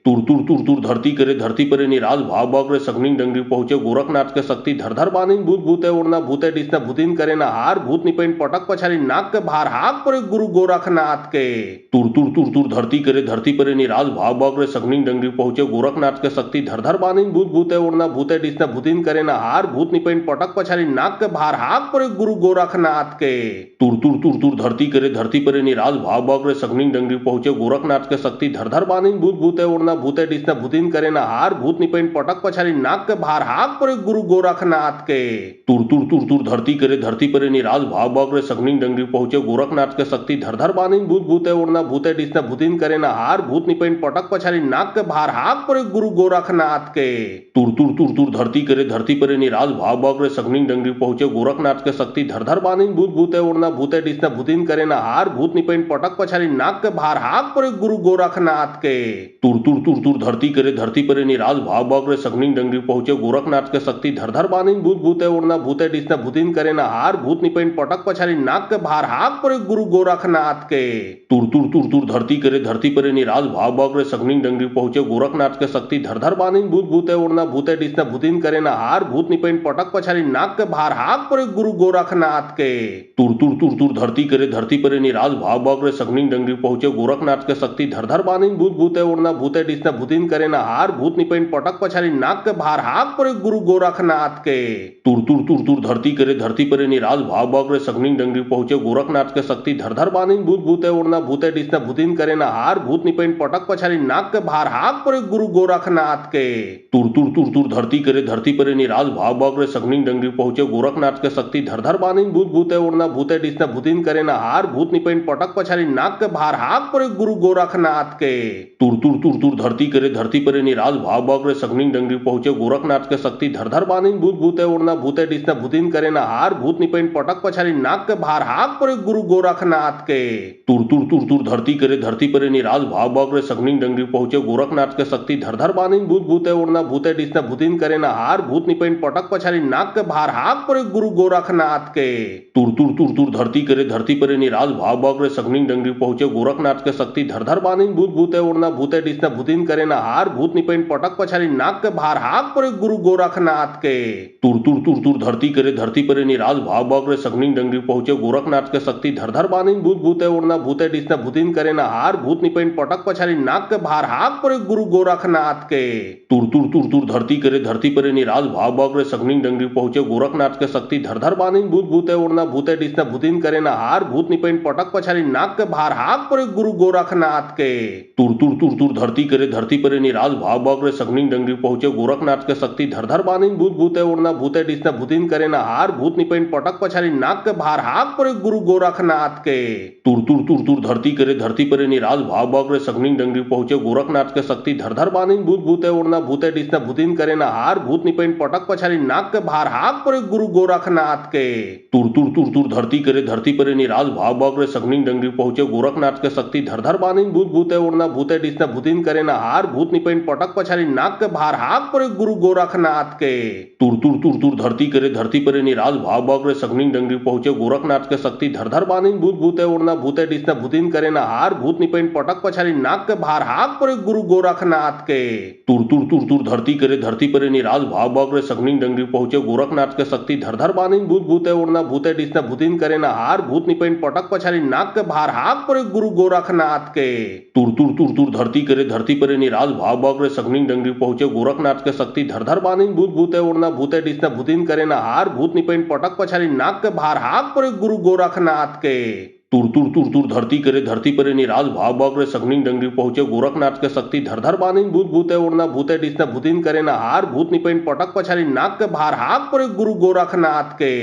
तुर तुर तुर तुर धरती करे धरती परे निराज भाव भाग रे सगनिंग डंगरी पहुंचे गोरखनाथ के शक्ति धर धर बानिन भूत भूते उड़ना भूते डिसना भूतिन करे ना हार भूत निपेन पटक पछारी नाक के भार हाक परे गुरु गोरखनाथ के तुर तुर तुर तुर धरती करे धरती परे निराज भाव भाग रे सगनिंग डंगरी पहुंचे गोरखनाथ के शक्ति धर धर बानिन भूत भूते उड़ना भूते डिसना भूतिन करे ना हार भूत निपेन पटक पछारी नाक के भार हाक परे गुरु गोरखनाथ के तुर तुर तुर तुर धरती करे धरती परे निराज भाव भाग रे सगनिंग डंगरी पहुंचे गोरखनाथ के शक्ति धर धर बानिन भूत भूते उड़ना भूते डिसना भूतिन करे ना हार भूत निपेन पटक पछारी नाक के भार हाक परे गुरु गोरखनाथ के तुर तुर तुर तुर धरती करे धरती परे निराज भाव भाग रे सगनिंग डंगरी पहुंचे गोरखनाथ के शक्ति धर धर बानिन भूत भूते उड़ना भूते डिसना भूतिन करे ना हार भूत निपेन पटक पछारी नाक के भार हाक परे गुरु गोरखनाथ के तुर तुर तुर तुर धरती करे धरती परे निराज भाव भाग रे सगनिंग डंगरी पहुंचे गोरखनाथ के शक्ति धर धर बानिन भूत भूते उड़ना भूते डिसना भूतिन करे ना हार भूत निपेन पटक पछारी नाक के भार हाक परे गुरु गोरखनाथ के तुर तुर तुर तुर धरती करे धरती परे निराज भाव भाग रे सगनिंग डंगरी पहुंचे गोरखनाथ के शक्ति धर धर बानिन भूत भूते उड़ना भूते डिसना भूतिन करे ना हार भूत निपेन पटक पछारी पछाड़ी नाक के भार हाक परे गुरु गोरखनाथ के। तुर तुर तुर तुर धरती करे धरती परे निराज भाव भाव रे सगनी डंगरी पहुंचे गोरखनाथ के शक्ति धर धर बानिन भूत भूते उड़ना भूते डिसना भूतिन करे ना हार भूत निपेन पटक पछाड़ी नाक के भार हाक परे गुरु गोरखनाथ के। तुर तुर तुर तुर धरती करे धरती परे निराज भाव भाव रे सगनी डंगरी पहुंचे गोरखनाथ के शक्ति धर धर बानिन भूत भूते उड़ना भूते डिसना भूतिन करे ना हार भूत निपेन पटक पछाड़ी नाक के भार हाक परे गुरु गोरखनाथ के। तुर तुर तुर तुर धरती करे धरती परे निराज भाव भाव रे सगनी डंगरी पहुंचे गोरखनाथ के शक्ति धर धर बानिन भूत भूते उड़ना भूते डिसना भूतिन करे ना हार भूत निपेन पटक पछाड़ी नाक के भार हाक परे गुरु गोरखनाथ के। तुर तुर तुर तुर धरती करे धरती परे निराज भाव भाव रे सगनी डंगरी पहुंचे गोरखनाथ के शक्ति धर धर बानिन भूत भूते उड़ना भूते डिसना भूतिन करे ना हार भूत निपेन पटक पछाड़ी नाक के भार हाक परे गुरु गोरखनाथ के। तुर तुर तुर तुर धरती करे धरती परे निराज भाव भाव रे सगनी डंगरी पहुंचे गोरखनाथ के शक्ति धर धर बानिन भूत भूते उड़ना भूते डिसना भूतिन करे ना हार भूत निपेन पटक पछाड़ी नाक के भार हाक परे गुरु गोरखनाथ के। तुर तुर तुर तुर धरती करे धरती परे निराज भाव भाव रे सगनी डंगरी पहुंचे गोरखनाथ के शक्ति धर धर बानिन भूत भूते उड़ना भूते डिसना भूतिन करे ना हार भूत निपेन पटक पछाड़ी नाक के भार हाक परे गुरु गोरखनाथ के। तुर तुर तुर तुर धरती करे धरती परे निराज भाव भाव रे सगनी डंगरी पहुंचे गोरखनाथ के शक्ति धर धर बानिन भूत भूते उड़ना भूते डिसना भूतिन करे ना हार भूत निपेन पटक पछाड़ी नाक के भार हाक परे गुरु गोरखनाथ के। तुर तुर तुर तुर धरती करे धरती परे निराज भाव भाव रे सगनी डंगरी पहुंचे गोरखनाथ के शक्ति धर धर बानिन भूत भूते उड़ना भूते डिसना भूतिन करे ना हार भूत निपेन पटक पछाड़ी नाक के भार हाक परे गुरु गोरखनाथ के। तुर तुर तुर तुर धरती करे धरती परे निराज भाव भाव रे सगनी डंगरी पहुंचे गोरखनाथ के शक्ति धर धर बानिन भूत भूते उड़ना भूते डिसना भूतिन करे ना हार भूत निपेन पटक पछाड़ी नाक के भार हाक परे गुरु गोरखनाथ के। तुर तुर तुर तुर धरती करे धरती परे निराज भाव भाव रे सगनी डंगरी पहुंचे गोरखनाथ के शक्ति धर धर बानिन भूत भूते उड़ना भूते डिसना भूतिन करे ना हार भूत निपेन पटक पछाड़ी नाक के भार हाक परे गुरु गोरखनाथ के। तुर तुर तुर तुर धरती करे धरती परे निराज भाव भाव रे सगनी डंगरी पहुंचे गोरखनाथ के शक्ति धर धर बानिन भूत भूते उड़ना भूते डिसना भूतिन करे ना हार भूत निपेन पटक पछाड़ी नाक के भार हाक परे गुरु गोरखनाथ के। तुर तुर तुर तुर धरती करे धरती परे निराज भाव भाव रे सगनी डंगरी पहुंचे गोरखनाथ के शक्ति धर धर बानिन भूत भूते उड़ना भूते डिसना भूतिन करे ना हार भूत निपेन पटक पछाड़ी नाक के भार हाक परे गुरु गोरखनाथ के। तुर तुर तुर तुर धरती करे धरती परे निराज भाव भाव रे सगनी डंगरी पहुंचे गोरखनाथ के शक्ति धर धर बानिन भूत भूते उड़ना भूते डिसना भूतिन करे ना हार भूत निपेन पटक पछाड़ी नाक के भार हाक परे गुरु गोरखनाथ के। तुर तुर तुर तुर धरती करे धरती परे निराज भाव भाव रे सगनी डंगरी पहुंचे गोरखनाथ के शक्ति धर धर बानिन भूत भूते उड़ना भूते डिसना भूतिन करे ना हार भूत निपेन पटक पछाड़ी नाक के भार हाक परे गुरु गोरखनाथ के। तुर तुर तुर तुर धरती करे धरती परे निराज भाव भाव रे सगनी डंगरी पहुंचे गोरखनाथ के शक्ति धर धर बानिन भूत भूते उड़ना भूते डिसना भूतिन करे ना हार भूत निपेन पटक पछाड़ी नाक के भार हाक परे गुरु गोरखनाथ के। तुर तुर तुर तुर धरती करे धरती परे निराज भाव भाव रे सगनी डंगरी पहुंचे गोरखनाथ के शक्ति धर धर बानिन भूत भूते उड़ना भूते डिसना भूतिन करे ना हार भूत निपेन पटक पछाड़ी नाक के भार हाक परे गुरु गोरखनाथ के।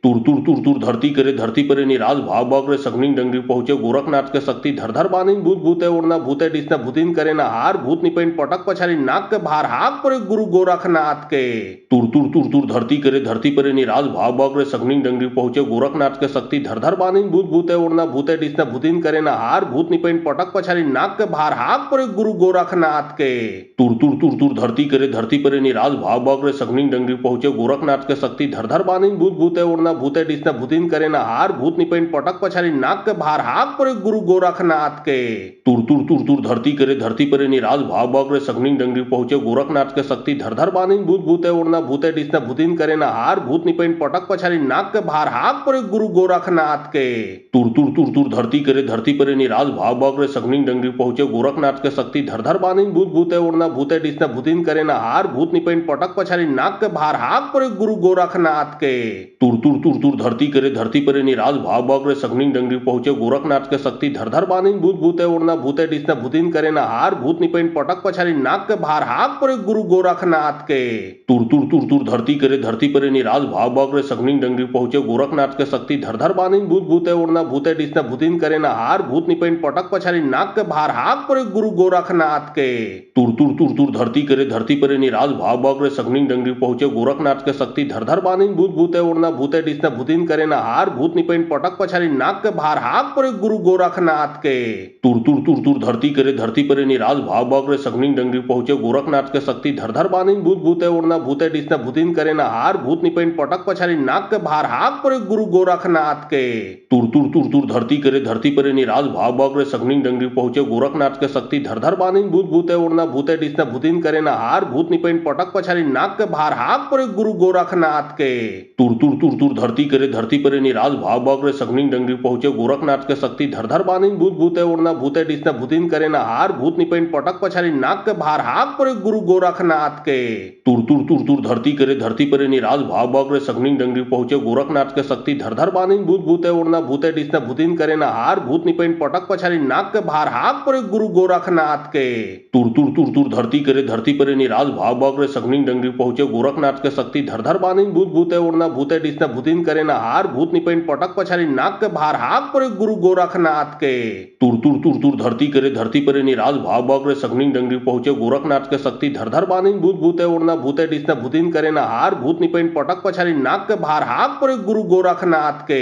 तुर तुर तुर तुर धरती करे धरती परे निराज भाव भाव रे सगनी डंगरी पहुंचे गोरखनाथ के शक्ति धर धर बानिन भूत भूते उड़ना भूते डिसना भूतिन करे ना हार भूत निपेन पटक पछाड़ी नाक के भार हाक परे गुरु गोरखनाथ के। तुर तुर तुर तुर धरती करे धरती परे निराज भाव भाव रे सगनी डंगरी पहुंचे गोरखनाथ के शक्ति धर धर बानिन भूत भूते उड़ना भूते डिसना भूतिन करे ना हार भूत निपेन पटक पछाड़ी नाक के भार हाक परे गुरु गोरखनाथ के। तुर तुर तुर तुर धरती करे धरती परे निराज भाव भाव रे सगनी डंगरी पहुंचे गोरखनाथ के शक्ति धर धर बानिन भूत भूते उड़ना भूते डिसना भूतिन करे ना हार भूत निपेन पटक पछाड़ी नाक के भार हाक परे गुरु गोरखनाथ के। तुर तुर तुर तुर धरती करे धरती परे निराज भाव भाव रे सगनी डंगरी पहुंचे गोरखनाथ के शक्ति धर धर बानिन भूत भूते उड़ना भूते डिसना भूतिन करे ना हार भूत निपेन पटक पछाड़ी नाक के भार हाक परे गुरु गोरखनाथ के। तुर तुर तुर तुर धरती करे धरती परे निराज भाव भाव रे सगनी डंगरी पहुंचे गोरखनाथ के शक्ति धर धर बानिन भूत भूते उड़ना भूते डिसना भूतिन करे ना हार भूत निपेन पटक पछाड़ी नाक के भार हाक परे गुरु गोरखनाथ के। तुर तुर तुर तुर धरती करे धरती परे निराज भाव भाव रे सगनी डंगरी पहुंचे गोरखनाथ के शक्ति धर धर बानिन भूत भूते उड़ना भूते डिसना भूतिन करे ना हार भूत निपेन पटक पछाड़ी नाक के भार हाक परे गुरु गोरखनाथ के। तुर तुर तुर तुर धरती करे धरती परे निराज भाव भाव रे सगनी डंगरी पहुंचे गोरखनाथ के शक्ति धर धर बानिन भूत भूते उड़ना भूते डिस्न भूतिन करे ना हार भूत निपेन पटक पछारी नाक के भार हाक परे गुरु गोरखनाथ के तुर तुर तुर तुर धरती करे धरती परे निराज भाव बग्रे सगनिंग डंगरी पहुंचे गोरखनाथ के शक्ति धर धर बानिन भूत भूते उड़ना भूते डिस्न भूतिन करे ना हार भूत निपेन पटक पछारी नाक के भार हाक परे गुरु गोरखनाथ के तुर तुर तुर तुर धरती करे धरती परे निराज भाव बग्रे सगनिंग डंगरी पहुंचे गोरखनाथ के शक्ति धर धर बानिन भूत भूते उड़ना भूते डिस्न भूतिन करे ना हार भूत निपेन पटक पछारी नाक के भार हाक परे गुरु गोरखनाथ के तुर तुर तुर तुर धरती करे धरती परे निराज भाव बग्रे सगनिंग डंगरी पहुंचे गोरखनाथ के शक्ति धर धर बानिन भूत भूते उड़ना भूते डिस्न भूतिन करे ना हार भूत निपेन पटक पछारी नाक के भार हाक परे गुरु गोरखनाथ के तुर तुर तुर तुर धरती करे धरती परे निराज भाव बग्रे सगनिंग डंगरी पहुंचे गोरखनाथ के शक्ति धर धर बानिन भूत भूते उड़ना भूते डिस्न भूतिन करे ना हार भूत निपेन पटक पछारी नाक के भार हाक परे गुरु गोरखनाथ के तुर तुर तुर तुर धरती करे धरती परे निराज भाव बग्रे सगनिंग डंगरी पहुंचे गोरखनाथ के शक्ति धर धर बानिन भूत भूते उड़ना भूते डिस्न भूतिन करे ना हार भूत निपेन पटक पछारी नाक के भार हाक परे गुरु गोरखनाथ के तुर तुर तुर तुर धरती करे धरती परे निराज भाव बग्रे सगनिंग डंगरी पहुंचे गोरखनाथ के शक्ति धर धर बानिन भूत भूते उड़ना भूते डिस्न भूतिन करे ना हार भूत निपेन पटक पछारी नाक के भार हाक परे गुरु गोरखनाथ के तुर तुर तुर तुर धरती करे धरती परे निराज भाव बग्रे सगनिंग डंगरी पहुंचे गोरखनाथ के शक्ति धर धर बानिन भूत भूते उड़ना भूते डिस्न भूतिन करे ना हार भूत निपेन पटक पछारी नाक के भार हाक परे गुरु गोरखनाथ के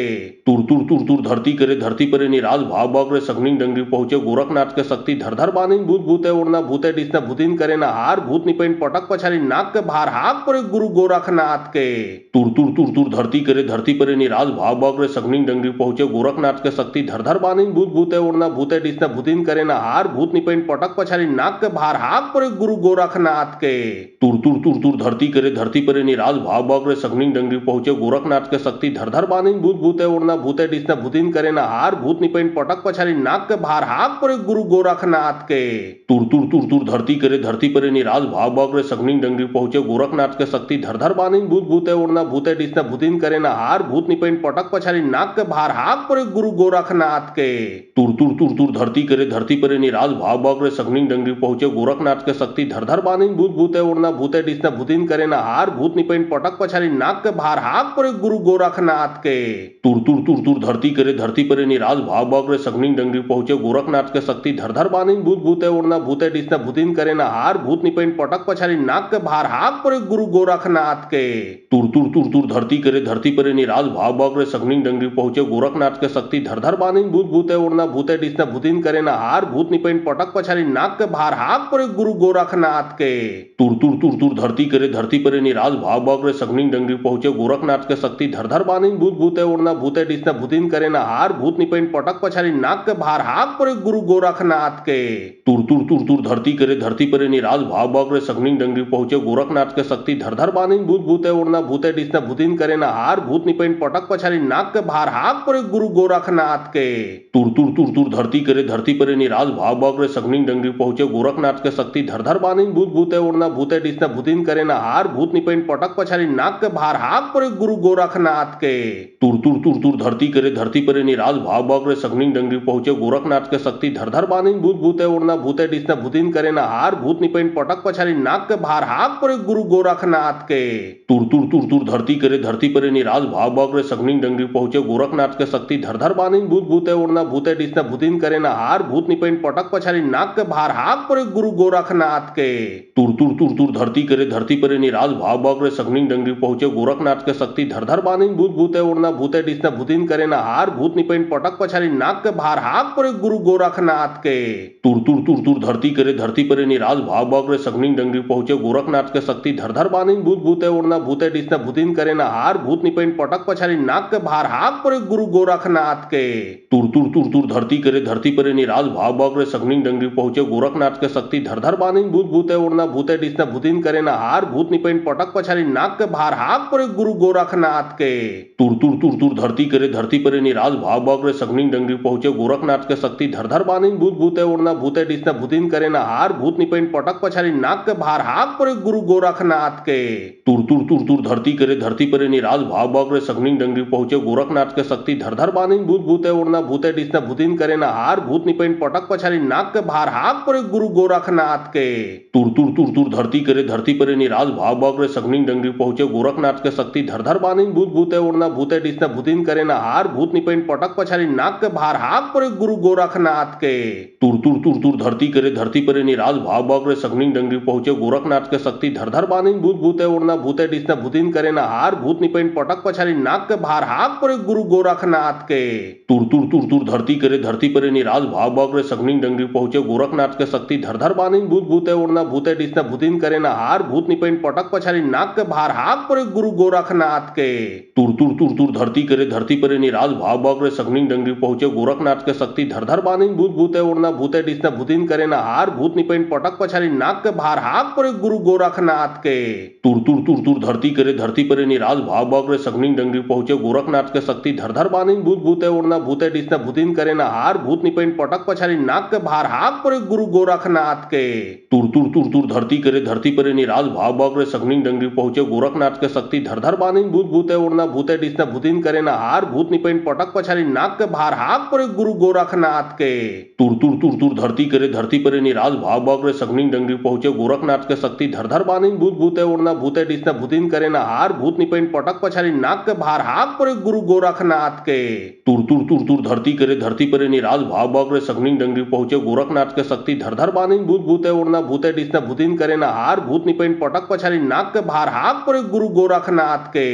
तुर तुर तुर तुर धरती करे धरती परे निराज भाव बग्रे सगनिंग डंगरी पहुंचे गोरखनाथ के शक्ति धर धर बानिन भूत भूते उड़ना भूते डिस्न भूतिन करे ना हार भूत निपेन पटक पछारी नाक के भार हाक परे गुरु गोरखनाथ के तुर तुर तुर तुर धरती करे धरती परे निराज भाव बग्रे सगनिंग डंगरी पहुंचे गोरखनाथ के शक्ति धर धर बानिन भूत भूते उड़ना भूते डिस्न भूतिन करे ना हार भूत निपेन पटक पछारी नाक के भार हाक परे गुरु गोरखनाथ के तुर तुर तुर तुर धरती करे धरती परे निराज भाव बग्रे सगनिंग डंगरी पहुंचे गोरखनाथ के शक्ति धर धर बानिन भूत भूते उड़ना भूते डिस्न भूतिन करे ना हार भूत निपेन पटक पछारी नाक के भार हाक परे गुरु गोरखनाथ के तुर तुर तुर तुर धरती करे धरती परे निराज भाव बग्रे सगनिंग डंगरी पहुंचे गोरखनाथ के शक्ति धर धर बानिन भूत भूते उड़ना भूते डिस्न भूतिन करे ना हार भूत निपेन पटक पछारी नाक के भार हाक परे गुरु गोरखनाथ के तुर तुर तुर तुर धरती करे धरती परे निराज भाव बग्रे सगनिंग डंगरी पहुंचे गोरखनाथ के शक्ति धर धर बानिन भूत भूते उड़ना भूते डिस्न भूतिन करे ना हार भूत निपेन पटक पछारी नाक के भार हाक परे गुरु गोरखनाथ के तुर तुर तुर तुर धरती करे धरती परे निराज भाव बग्रे सगनिंग डंगरी पहुंचे गोरखनाथ के शक्ति धर धर बानिन भूत भूते उड़ना भूते डिस्न भूतिन करे ना हार भूत निपेन पटक पछारी नाक के भार हाक परे गुरु गोरखनाथ के तुर तुर तुर तुर धरती करे धरती परे निराज भाव बग्रे सगनिंग डंगरी पहुंचे गोरखनाथ के शक्ति धर धर बानिन भूत भूते उड़ना भूते डिस्न भूतिन करे ना हार भूत निपेन पटक पछारी नाक के भार हाक परे गुरु गोरखनाथ के तुर तुर तुर तुर धरती करे धरती परे निराज भाव बग्रे सगनिंग डंगरी पहुंचे गोरखनाथ के शक्ति धर धर बानिन भूत भूते उड़ना भूते डिस्न भूतिन करे ना हार भूत निपेन पटक पछारी नाक के भार हाक परे गुरु गोरखनाथ के तुर तुर तुर तुर धरती करे धरती परे निराज भाव बग्रे सगनिंग डंगरी पहुंचे गोरखनाथ के शक्ति धर धर बानिन भूत भूते उड़ना भूते डिस्न भूतिन करे ना हार भूत निपेन पटक पछारी नाक के भार हाक परे गुरु गोरखनाथ के तुर तुर तुर तुर धरती करे धरती परे निराज भाव बग्रे सगनिंग डंगरी पहुंचे गोरखनाथ के शक्ति धर धर बानिन भूत भूते उड़ना भूते डिस्न भूतिन करे ना हार भूत निपेन पटक पछारी नाक के भार हाक परे गुरु गोरखनाथ के तुर तुर तुर तुर धरती करे धरती परे निराज भाव बग्रे सगनिंग डंगरी पहुंचे गोरखनाथ के शक्ति धर धर बानिन भूत भूते उड़ना भूते डिस्न भूतिन करे ना हार भूत निपेन पटक पछारी नाक के भार हाक परे गुरु गोरखनाथ के तुर तुर तुर तुर धरती करे धरती परे निराज भाव बग्रे सगनिंग डंगरी पहुंचे गोरखनाथ के शक्ति धर धर बानिन भूत भूते उड़ना भूते डिस्न भूतिन करे ना हार भूत निपेन पटक पछारी नाक के भार हाक परे गुरु गोरखनाथ के तुर तुर तुर तुर धरती करे धरती परे निराज भाव बग्रे सगनिंग डंगरी पहुंचे गोरखनाथ के शक्ति धर धर बानिन भूत भूते उड़ना भूते डिस्न भूतिन करे ना हार भूत निपेन पटक पछारी नाक के भार हाक परे गुरु गोरखनाथ के तुर तुर तुर तुर धरती करे धरती परे निराज भाव बग्रे सगनिंग डंगरी पहुंचे गोरखनाथ के शक्ति धर धर बानिन भूत भूते उड़ना भूते डिस्न भूतिन करे ना हार भूत निपेन पटक पछारी नाक के भार हाक परे गुरु गोरखनाथ के तुर तुर तुर तुर धरती करे धरती परे निराज भाव बग्रे सगनिंग डंगरी पहुंचे गोरखनाथ के शक्ति धर धर बानिन भूत भूते उड़ना भूते डिस्न भूतिन करे ना हार भूत निपेन पटक पछारी नाक के भार हाक परे गुरु गोरखनाथ के तुर तुर तुर तुर धरती करे धरती परे निराज भाव बग्रे सगनिंग डंगरी पहुंचे गोरखनाथ के शक्ति धर धर बानिन भूत भूते उड़ना भूते डिस्न भूतिन करे ना हार भूत निपेन पटक पछारी नाक के भार हाक परे गुरु गोरखनाथ के तुर तुर तुर तुर धरती करे धरती परे निराज भाव बग्रे सगनिंग डंगरी पहुंचे गोरखनाथ के शक्ति धर धर बानिन भूत भूते उड़ना भूते डिस्न भूतिन करे ना हार भूत निपेन पटक पछारी नाक के भार हाक परे गुरु गोरखनाथ के तुर तुर तुर तुर धरती करे धरती परे निराज भाव बग्रे सगनिंग डंगरी पहुंचे गोरखनाथ के शक्ति धर धर बानिन भूत भूते उड़ना भूते डिस्न भूतिन करे ना हार भूत निपेन पटक पटक पछाड़ी नाक के भार हाक परे गुरु गोरखनाथ के। तुर तुर तुर तुर धरती करे धरती परे निराज भाव भाव रे सगनी डंगरी पहुंचे गोरखनाथ के शक्ति धर धर बानी भूत भूते उड़ना भूते डिसना भूतिन करे ना हार भूत निपेन पटक पछाड़ी नाक के भार हाक परे गुरु गोरखनाथ के। तुर तुर तुर तुर धरती करे धरती परे निराज भाव भाव रे सगनी डंगरी पहुंचे गोरखनाथ के शक्ति धर धर बानी भूत भूते उड़ना भूते डिसना भूतिन करे ना हार भूत निपेन पटक पछाड़ी नाक के भार हाक परे गुरु गोरखनाथ के। तुर तुर तुर तुर धरती करे धरती परे निराज भाव भाव रे सगनी डंगरी पहुंचे गोरखनाथ के शक्ति धर धर बानी भूत भूते उड़ना भूते डिसना भूतिन करे ना हार भूत निपेन पटक पछाड़ी नाक के भार हाक परे गुरु गोरखनाथ के। तुर तुर तुर तुर धरती करे धरती परे निराज भाव भाव रे सगनी डंगरी पहुंचे गोरखनाथ के शक्ति धर धर बानी भूत भूते उड़ना भूते डिसना भूतिन करे ना हार भूत निपेन पटक पछाड़ी नाक के भार हाक परे गुरु गोरखनाथ के। तुर तुर तुर तुर धरती करे धरती परे निराज भाव भाव रे सगनी डंगरी पहुंचे गोरखनाथ के शक्ति धर धर बानी भूत भूते उड़ना भूते डिसना भूतिन करे ना हार भूत निपेन पटक पछाड़ी नाक के भार हाक परे गुरु गोरखनाथ के। तुर तुर तुर तुर धरती करे धरती परे निराज भाव भाव रे सगनी डंगरी पहुंचे गोरखनाथ के शक्ति धर धर बानी भूत भूते उड़ना भूते डिसना भूतिन करे ना हार भूत निपेन पटक पछाड़ी नाक के भार हाक परे गुरु गोरखनाथ के। तुर तुर तुर तुर धरती करे धरती परे निराज भाव भाव रे सगनी डंगरी पहुंचे गोरखनाथ के शक्ति धर धर बानी भूत भूते उड़ना भूते डिसना भूतिन करे ना हार भूत निपेन पटक पछाड़ी नाक के भार हाक परे गुरु गोरखनाथ के।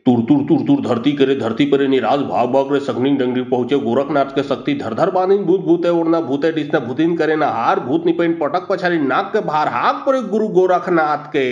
तुर तुर तुर तुर धरती करे धरती परे निराज भाव भाव रे सगनी डंगरी पहुंचे गोरखनाथ के शक्ति धर धर बानी भूत भूते उड़ना भूते डिसना भूतिन करे ना हार भूत निपेन पटक पछाड़ी नाक के भार हाक परे गुरु गोरखनाथ के।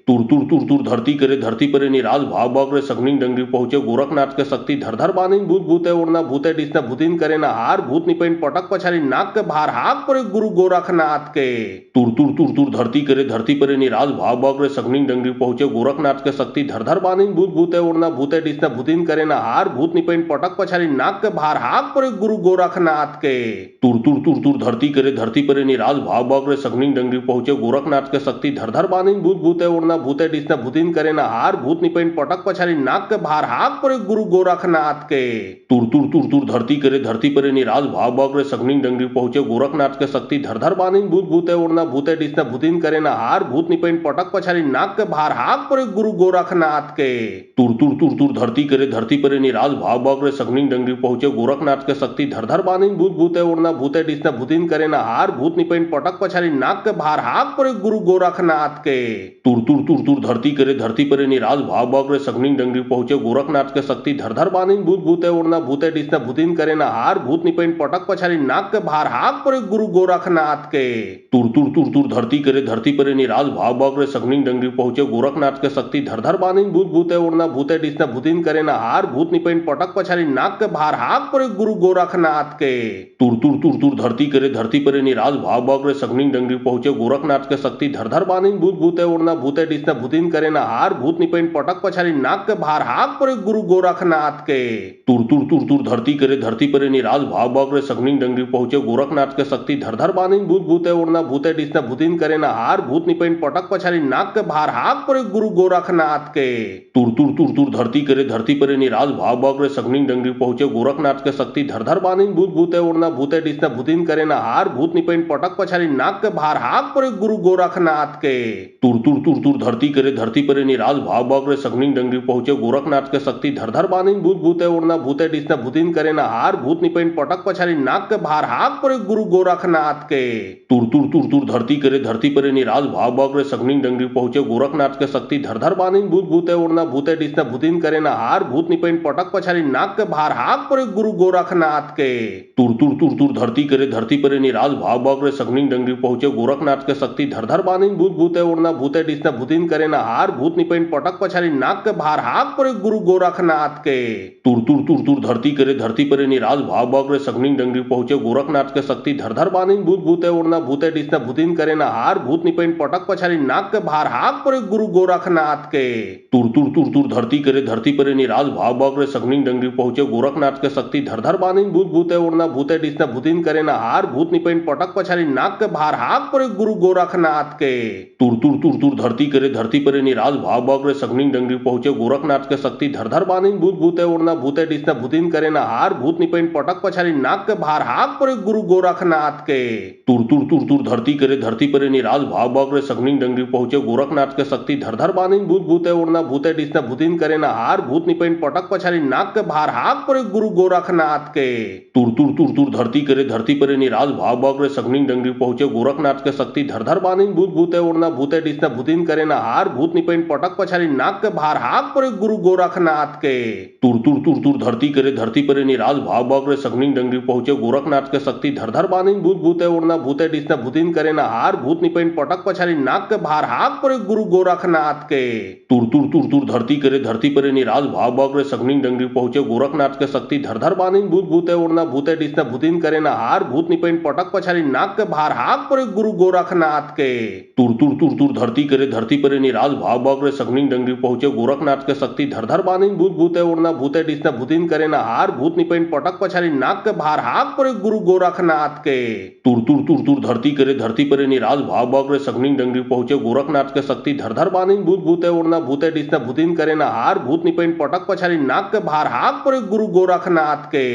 तुर तुर तुर तुर धरती करे धरती परे निराज भाव भाव रे सगनी डंगरी पहुंचे गोरखनाथ के शक्ति धर धर बानी भूत भूते उड़ना भूते डिसना भूतिन करे ना हार भूत निपेन पटक पछाड़ी नाक के भार हाक परे गुरु गोरखनाथ के। तुर तुर तुर तुर धरती करे धरती परे निराज भाव भाव रे सगनी डंगरी पहुंचे गोरखनाथ के शक्ति धर धर बानी भूत भूते उड़ना भूते डिसना भूतिन करे ना हार भूत निपेन पटक पछाड़ी नाक के भार हाक परे गुरु गोरखनाथ के। तुर तुर तुर तुर धरती करे धरती परे निराज भाव भाव रे सगनी डंगरी पहुंचे गोरखनाथ के शक्ति धर धर बानी भूत भूते उड़ना भूते डिसना भूतिन करे ना हार भूत निपेन पटक पछाड़ी नाक के भार हाक परे गुरु गोरखनाथ के। तुर तुर तुर तुर धरती करे धरती परे निराज भाव भाव रे सगनी डंगरी पहुंचे गोरखनाथ के शक्ति धर धर बानी भूत भूते उड़ना भूते डिसना भूतिन करे ना हार भूत निपेन पटक पछाड़ी नाक के भार हाक परे गुरु गोरखनाथ के। तुर तुर तुर तुर धरती करे धरती परे निराज भाव भाव रे सगनी डंगरी पहुंचे गोरखनाथ के शक्ति धर धर बानी भूत भूते उड़ना भूते डिसना भूतिन करे ना हार भूत निपेन पटक पछाड़ी नाक के भार हाक परे गुरु गोरखनाथ के। तुर तुर तुर तुर धरती करे धरती परे निराज भाव भाव रे सगनी डंगरी पहुंचे गोरखनाथ के शक्ति धर धर बानी भूत भूते उड़ना भूते डिसना भूतिन करे ना हार भूत निपेन पटक पछाड़ी नाक के भार हाक परे गुरु गोरखनाथ के। तुर तुर तुर तुर धरती करे धरती परे निराज भाव भाव रे सगनी डंगरी पहुंचे गोरखनाथ के शक्ति धर धर बानी भूत भूते उड़ना भूते डिसना भूतिन करे ना हार भूत निपेन पटक पछाड़ी नाक के भार हाक परे गुरु गोरखनाथ के। तुर तुर तुर तुर धरती करे धरती परे निराज भाव भाव रे सगनी डंगरी पहुंचे गोरखनाथ के शक्ति धर धर बानी भूत भूते उड़ना भूते डिसना भूतिन करे ना हार भूत निपेन पटक पछाड़ी नाक के भार हाक परे गुरु गोरखनाथ के। तुर तुर तुर तुर धरती करे धरती परे निराज भाव भाव रे सगनी डंगरी पहुंचे गोरखनाथ के शक्ति धर धर बानी भूत भूते उड़ना भूते डिसना भूतिन करे ना हार भूत निपेन पटक पछाड़ी नाक के भार हाक परे गुरु गोरखनाथ के। तुर तुर तुर तुर धरती करे धरती परे निराज भाव भाव रे सगनी डंगरी पहुंचे गोरखनाथ के शक्ति धर धर बानी भूत भूते उड़ना भूते डिसना भूतिन करे ना हार भूत निपेन पटक पछाड़ी नाक के भार हाक परे गुरु गोरखनाथ के। तुर तुर तुर तुर धरती करे धरती परे निराज भाव भाव रे सगनी डंगरी पहुंचे गोरखनाथ के शक्ति धर धर बानी भूत भूते उड़ना भूते डिसना भूतिन करे ना हार भूत निपेन पटक पछाड़ी नाक के भार हाक परे गुरु गोरखनाथ के। तुर तुर तुर तुर धरती करे धरती परे निराज भाव भाव रे सगनी डंगरी पहुंचे गोरखनाथ के शक्ति धर धर बानी भूत भूते उड़ना भूते डिसना भूतिन करे ना हार भूत निपेन पटक पछाड़ी नाक के भार हाक परे गुरु गोरखनाथ के। तुर तुर तुर तुर धरती करे धरती परे निराज भाव भाव रे सगनी डंगरी पहुंचे गोरखनाथ के शक्ति धर धर बानी भूत भूते उड़ना भूते डिसना भूतिन करे ना हार भूत निपेन पटक पछाड़ी नाक के भार हाक परे गुरु गोरखनाथ के। तुर तुर तुर तुर धरती करे धरती परे निराज भाव भाव रे सगनी डंगरी पहुंचे गोरखनाथ के शक्ति धर धर बानी भूत भूते उड़ना भूते डिसना भूतिन करे ना हार भूत निपेन पटक पछाड़ी नाक के भार हाक परे गुरु गोरखनाथ के। तुर तुर तुर तुर धरती करे धरती परे निराज भाव भाव रे सगनी डंगरी पहुंचे गोरखनाथ के शक्ति धर धर बानी भूत भूते उड़ना भूते डिसना भूतिन करे ना हार भूत निपेन पटक पछाड़ी नाक के भार हाक परे गुरु गोरखनाथ के। तुर तुर तुर तुर धरती करे धरती परे निराज भाव भाव रे सगनी डंगरी पहुंचे गोरखनाथ के शक्ति धर धर बानी भूत भूते उड़ना भूते डिसना भूतिन करे ना हार भूत निपेन पटक पछाड़ी नाक के भार हाक परे गुरु गोरखनाथ के। तुर तुर तुर तुर धरती करे धरती परे निराज भाव भाव रे सगनी डंगरी पहुंचे गोरखनाथ के शक्ति धर धर बानी भूत भूते उड़ना भूते डिसना भूतिन करे ना हार भूत निपेन पटक पछाड़ी नाक के भार हाक परे गुरु गोरखनाथ के। तुर तुर तुर तुर धरती करे धरती परे निराज भाव बागरे सगनिंग डंगरी पहुंचे गोरखनाथ के शक्ति धर धर बानिन भूत भूते उड़ना भूते डिसना भूतिन करे ना हार भूत निपेन पटक पछारी नाक के भार हाक परे गुरु गोरखनाथ के। तुर तुर तुर तुर धरती करे धरती परे निराज भाव बागरे सगनिंग डंगरी पहुंचे गोरखनाथ के शक्ति धर धर बानिन भूत भूते उड़ना भूते डिसना भूतिन करे ना हार भूत निपेन पटक पछारी नाक के भार हाक परे गुरु गोरखनाथ के। तुर तुर तुर तुर धरती करे धरती परे निराज भाव बागरे सगनिंग डंगरी पहुंचे गोरखनाथ के शक्ति धर धर बानिन भूत भूते उड़ना भूते डिसना भूतिन करे ना हार भूत निपेन पटक पछारी नाक के भार हाक परे गुरु गोरखनाथ के। तुर तुर तुर तुर धरती करे धरती परे निराज भाव बागरे सगनिंग डंगरी पहुंचे गोरखनाथ के शक्ति धर धर बानिन भूत भूते उड़ना भूते डिसना भूतिन करे ना हार भूत निपेन पटक पछारी नाक के भार हाक परे गुरु गोरखनाथ के। तुर तुर तुर तुर धरती करे धरती परे निराज भाव बागरे सगनिंग डंगरी पहुंचे गोरखनाथ के शक्ति धर धर बानिन भूत भूते उड़ना भूते डिसना भूतिन करे ना हार भूत निपेन पटक पछारी नाक के भार हाक परे गुरु गोरखनाथ के।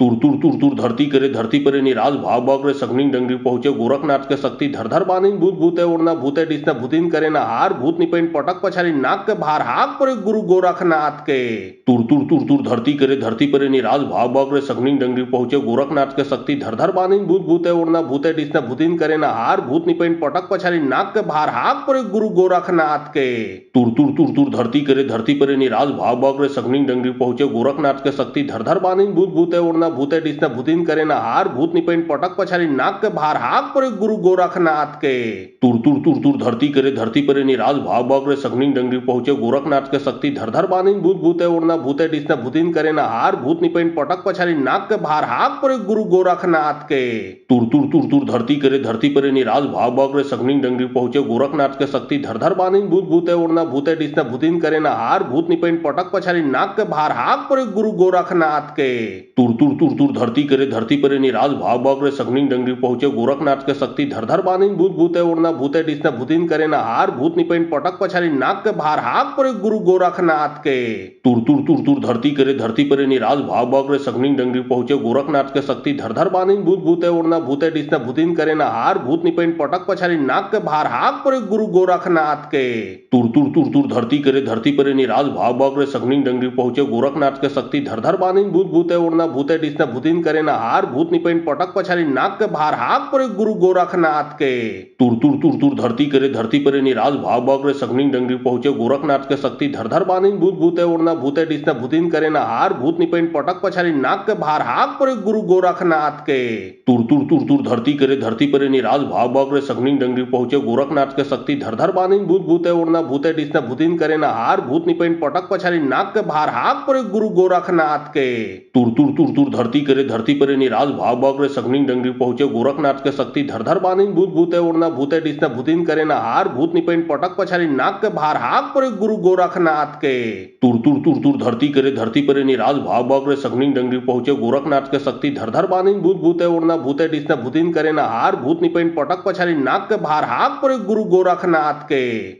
तुर तुर तुर तुर धरती करे धरती परे निराज भाव बागरे सगनिंग डंगरी पहुंचे गोरखनाथ के शक्ति धर धर बानिन भूत भूते उड़ना भूते डिसना भूतिन करे ना हार भूत निपेन पटक पछारी नाक के भार हाक परे गुरु गोरखनाथ के। तुर तुर तुर तुर धरती करे धरती परे निराज भाव बागरे सगनिंग डंगरी पहुंचे गोरखनाथ के शक्ति धर धर बानिन भूत भूते उड़ना भूते डिसना भूतिन करे ना हार भूत निपेन पटक पछारी नाक के भार हाक परे गुरु गोरखनाथ के। तुर तुर तुर तुर धरती करे धरती परे निराज भाव बागरे सगनिंग डंगरी पहुंचे गोरखनाथ के शक्ति धर धर बानिन भूत भूते उड़ना भूते डिसना भूतिन करे ना हार भूत निपेन पटक पछारी नाक के भार हाक परे गुरु गोरखनाथ के। तुर तुर तुर तुर धरती करे धरती परे निराज भाव बागरे सगनिंग डंगरी पहुंचे गोरखनाथ के शक्ति धर धर बानिन भूत भूते उड़ना भूते डिसना भूतिन करे ना हार भूत निपेन पटक पछारी नाक के भार हाक परे गुरु गोरखनाथ के। तुर तुर तुर तुर धरती करे धरती परे निराज भाव बागरे सगनिंग डंगरी पहुंचे गोरखनाथ के शक्ति धर धर बानिन भूत भूते उड़ना भूते डिसना भूतिन करे ना हार भूत निपेन पटक पछारी नाक के भार हाक परे गुरु गोरखनाथ के। तुर तुर तुर तुर धरती करे धरती परे निराज भाव बागरे सगनिंग डंगरी पहुंचे गोरखनाथ के शक्ति धर धर बानिन भूत भूते उड़ना भूते डिसना भूतिन करे ना हार भूत निपेन पटक पछारी नाक के भार हाक परे गुरु गोरखनाथ के। तुर तुर तुर तुर धरती करे धरती परे निराज भाव बागरे सगनिंग डंगरी पहुंचे गोरखनाथ के शक्ति धर धर बानिन भूत भूते उड़ना भूते डिसना भूतिन करे ना हार भूत निपेन पटक पछारी नाक के भार हाक परे गुरु गोरखनाथ के। तुर तुर तुर तुर धरती करे धरती परे निराज भाव बागरे सगनिंग डंगरी पहुंचे गोरखनाथ के शक्ति धर धर बानिन भूत भूते उड़ना भूते डिसना भूतिन करे ना हार भूत निपेन पटक पछारी नाक के भार हाक परे गुरु गोरखनाथ के। तुर तुर तुर तुर धरती करे धरती परे निराज भाव बागरे सगनिंग डंगरी पहुंचे गोरखनाथ के शक्ति धर धर बानिन भूत भूते उड़ना भूते डिसना भूतिन करे ना हार भूत निपेन पटक पछारी नाक के भार हाक परे गुरु गोरखनाथ के। तुर तुर तुर तुर धरती करे धरती परे निराज भाव बागरे सगनिंग डंगरी पहुंचे गोरखनाथ के शक्ति धर धर बानिन भूत भूते उड़ना भूते डिसना भूतिन करे ना हार भूत निपेन पटक पछारी नाक के भार हाक परे गुरु गोरखनाथ के। तुर तुर तुर तुर धरती करे धरती परे निराज भाव बागरे सगनिंग डंगरी पहुंचे गोरखनाथ के शक्ति धर धर बानिन भूत भूते उड़ना भूते डिसना भूतिन करे ना हार भूत निपेन पटक पछारी नाक के भार हाक परे गुरु गोरखनाथ के। तुर तुर तुर तुर धरती करे धरती परे निराज भाव बागरे सगनिंग डंगरी पहुंचे गोरखनाथ के शक्ति धर धर बानिन भूत भूते उड़ना भूते डिसना भूतिन करे ना हार भूत निपेन पटक पछारी नाक के भार हाक परे गुरु गोरखनाथ के।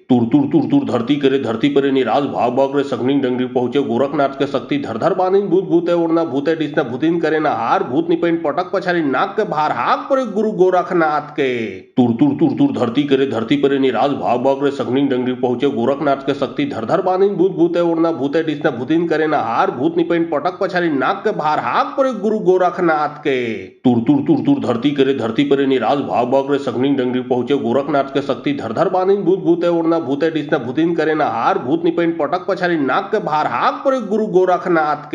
तुर तुर तुर तुर धरती करे धरती परे निराज भाव बागरे सगनिंग डंगरी पहुंचे गोरखनाथ के शक्ति धर धर बानिन भूत भूते उड़ना भूते डिसना भूतिन करे ना हार भूत निपेन पटक पछारी नाक के भार हाक परे गुरु गोरखनाथ के। तुर तुर तुर तुर धरती करे धरती परे निराज भाव बागरे सगनिंग डंगरी पहुंचे गोरखनाथ के शक्ति धर धर बानिन भूत भूते उड़ना भूते डिसना भूतिन करे ना हार भूत निपेन पटक पछारी नाक के भार हाक परे गुरु गोरखनाथ के। तुर तुर तुर तुर धरती करे धरती परे निराज भाव बागरे सगनिंग डंगरी पहुंचे गोरखनाथ के शक्ति धर धर बानिन भूत भूते उड़ना भूते डिसना भूतिन करे ना हार भूत निपेन पटक पछारी नाक के भार हाक परे गुरु गोरखनाथ के।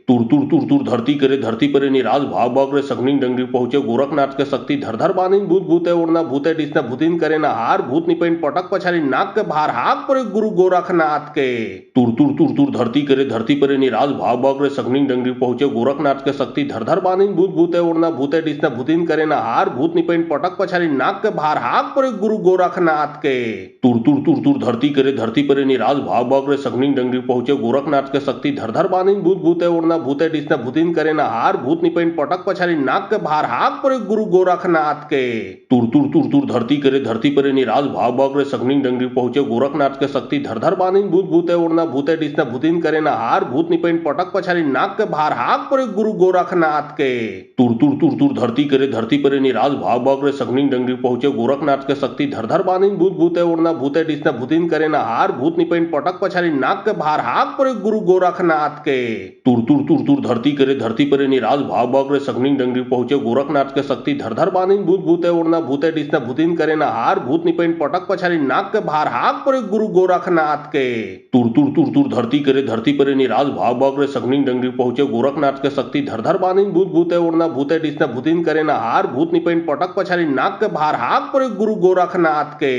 तुर तुर तुर तुर धरती करे धरती परे निराज भाव बागरे सगनिंग डंगरी पहुंचे गोरखनाथ के शक्ति धर धर बानिन भूत भूते उड़ना भूते डिसना भूतिन करे ना हार भूत निपेन पटक पछारी नाक के भार हाक परे गुरु गोरखनाथ के। तुर तुर तुर तुर धरती करे धरती परे निराज भाव बागरे सगनिंग डंगरी पहुंचे गोरखनाथ के शक्ति धर धर बानिन भूत भूते उड़ना भूते डिसना भूतिन करे ना हार भूत निपेन पटक पछारी नाक के भार हाक परे गुरु गोरखनाथ के। तुर तुर तुर तुर धरती करे धरती परे निराज भाव बागरे सगनिंग डंगरी पहुंचे गोरखनाथ के शक्ति धर धर बानिन भूत भूते उड़ना भूते डिसना भूतिन करे ना हार भूत निपेन पटक पछारी नाक के भार हाक परे गुरु गोरखनाथ के तुर तुर तुर तुर धरती करे धरती परे निराज भाव बागरे सगनिंग डंगरी पहुंचे गोरखनाथ के शक्ति धर धर बानिन भूत भूते उड़ना भूते डिसना भूतिन करे ना हार भूत निपेन पटक पछारी नाक के भार हाक परे गुरु गोरखनाथ के तुर तुर तुर तुर धरती करे धरती परे निराज भाव बागरे सगनिंग डंगरी पहुंचे गोरखनाथ के शक्ति धर धर बानिन भूत भूते उड़ना भूते डिसना भूतिन करे ना हार भूत निपेन पटक पछारी नाक के भार हाक परे गुरु गोरखनाथ के तुर तुर तुर तुर धरती करे धरती परे निराज भाव बागरे सगनिंग डंगरी पहुंचे गोरखनाथ के शक्ति धर धर बानिन भूत भूते उड़ना भूते डिसना भूतिन करे ना हार भूत निपेन पटक पछारी नाक के भार हाक परे गुरु गोरखनाथ के तुर तुर तुर तुर धरती करे धरती परे निराज भाव बागरे सगनिंग डंगरी पहुंचे गोरखनाथ के शक्ति धर धर बानिन भूत भूते उड़ना भूते डिसना भूतिन करे ना हार भूत निपेन पटक पछारी नाक के भार हाक परे गुरु गोरखनाथ के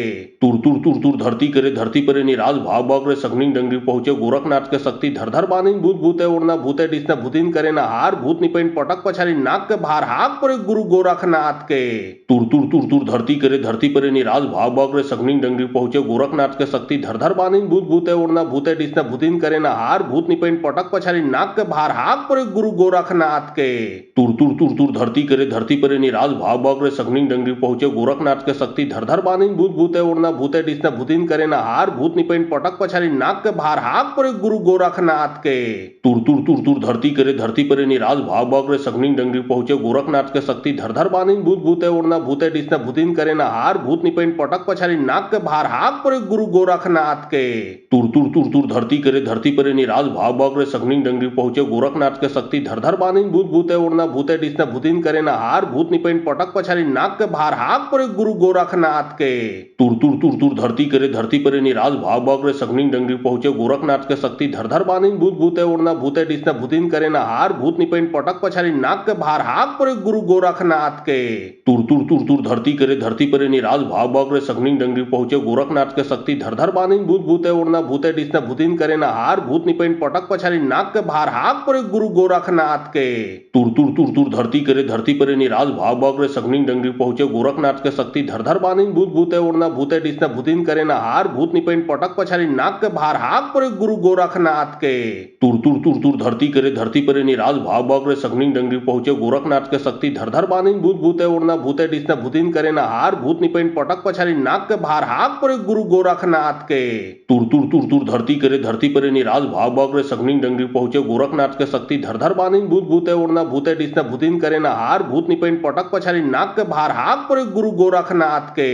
तुर तुर तुर तुर धरती करे धरती परे निराज भाव बागरे सगनिंग डंगरी पहुंचे गोरखनाथ के शक्ति धर धर बानिन भूत भूते उड़ना भूते डिसना भूतिन करे ना हार भूत निपेन पटक पछारी नाक के भार हाक परे गुरु गोरखनाथ के तुर तुर तुर तुर धरती करे धरती परे निराज भाव बागरे सगनिंग डंगरी पहुंचे गोरखनाथ के शक्ति धर धर बानिन भूत भूते उड़ना भूते डिसना भूतिन करे ना हार भूत निपेन पटक पछारी नाक के भार हाक परे गुरु गोरखनाथ के तुर तुर तुर तुर धरती करे धरती परे निराज भाव बागरे सगनिंग डंगरी पहुंचे गोरखनाथ के शक्ति धर धर बानिन भूत भूते उड़ना भूते डिसना भूतिन करे ना हार भूत निपेन पटक पछारी नाक के भार हाक परे गुरु गोरखनाथ के तुर तुर तुर तुर धरती करे धरती परे निराज भाव बागरे सगनिंग डंगरी पहुंचे गोरखनाथ के शक्ति धर धर बानिन भूत भूते उड़ना भूते डिसना भूतिन करे ना हार भूत निपेन पटक पछारी नाक के भार हाक परे गुरु गोरखनाथ के तुर तुर तुर तुर धरती करे धरती परे निराज भाव बागरे सगनिंग डंगरी पहुंचे गोरखनाथ के शक्ति धर धर बानिन भूत भूते उड़ना भूते डिसना भूतिन करे ना हार भूत निपेन पटक पछारी नाक के भार हाक परे गुरु गोरखनाथ के तुर तुर तुर तुर धरती करे धरती परे निराज भाव बागरे सगनिंग डंगरी पहुंचे गोरखनाथ के शक्ति धर धर बानिन भूत भूते उड़ना भूते डिसना भूतिन करे ना हार भूत निपेन पटक पछारी नाक के भार हाक परे गुरु गोरखनाथ के तुर तुर तुर तुर धरती करे धरती परे निराज भाव बागरे सगनिंग डंगरी पहुंचे गोरखनाथ के शक्ति धर धर बानिन भूत भूते उड़ना भूते डिसना भूतिन करे ना हार भूत निपेन पटक पछारी नाक के भार हाक परे गुरु गोरखनाथ के तुर तुर तुर तुर धरती करे धरती परे निराज भाव बागरे सगनिंग डंगरी पहुंचे गोरखनाथ के शक्ति धर धर बानिन भूत भूते उड़ना भूते डिसना भूतिन करे ना हार भूत निपेन पटक पछारी नाक के भार हाक परे गुरु गोरखनाथ के तुर तुर तुर तुर धरती करे धरती परे निराज भाव बागरे सगनिंग डंगरी पहुंचे गोरखनाथ के शक्ति धर धर बानिन भूत भूते उड़ना भूते डिसना भूतिन करे ना हार भूत निपेन पटक पछारी नाक के भार हाक परे गुरु गोरखनाथ के तुर तुर तुर तुर धरती करे धरती परे निराज भाव बागरे सगनिंग डंगरी पहुंचे गोरखनाथ के शक्ति धर धर बानिन भूत भूते उड़ना भूते डिसना भूतिन करे ना हार भूत निपेन पटक पछारी नाक के भार हाक परे गुरु गोरखनाथ के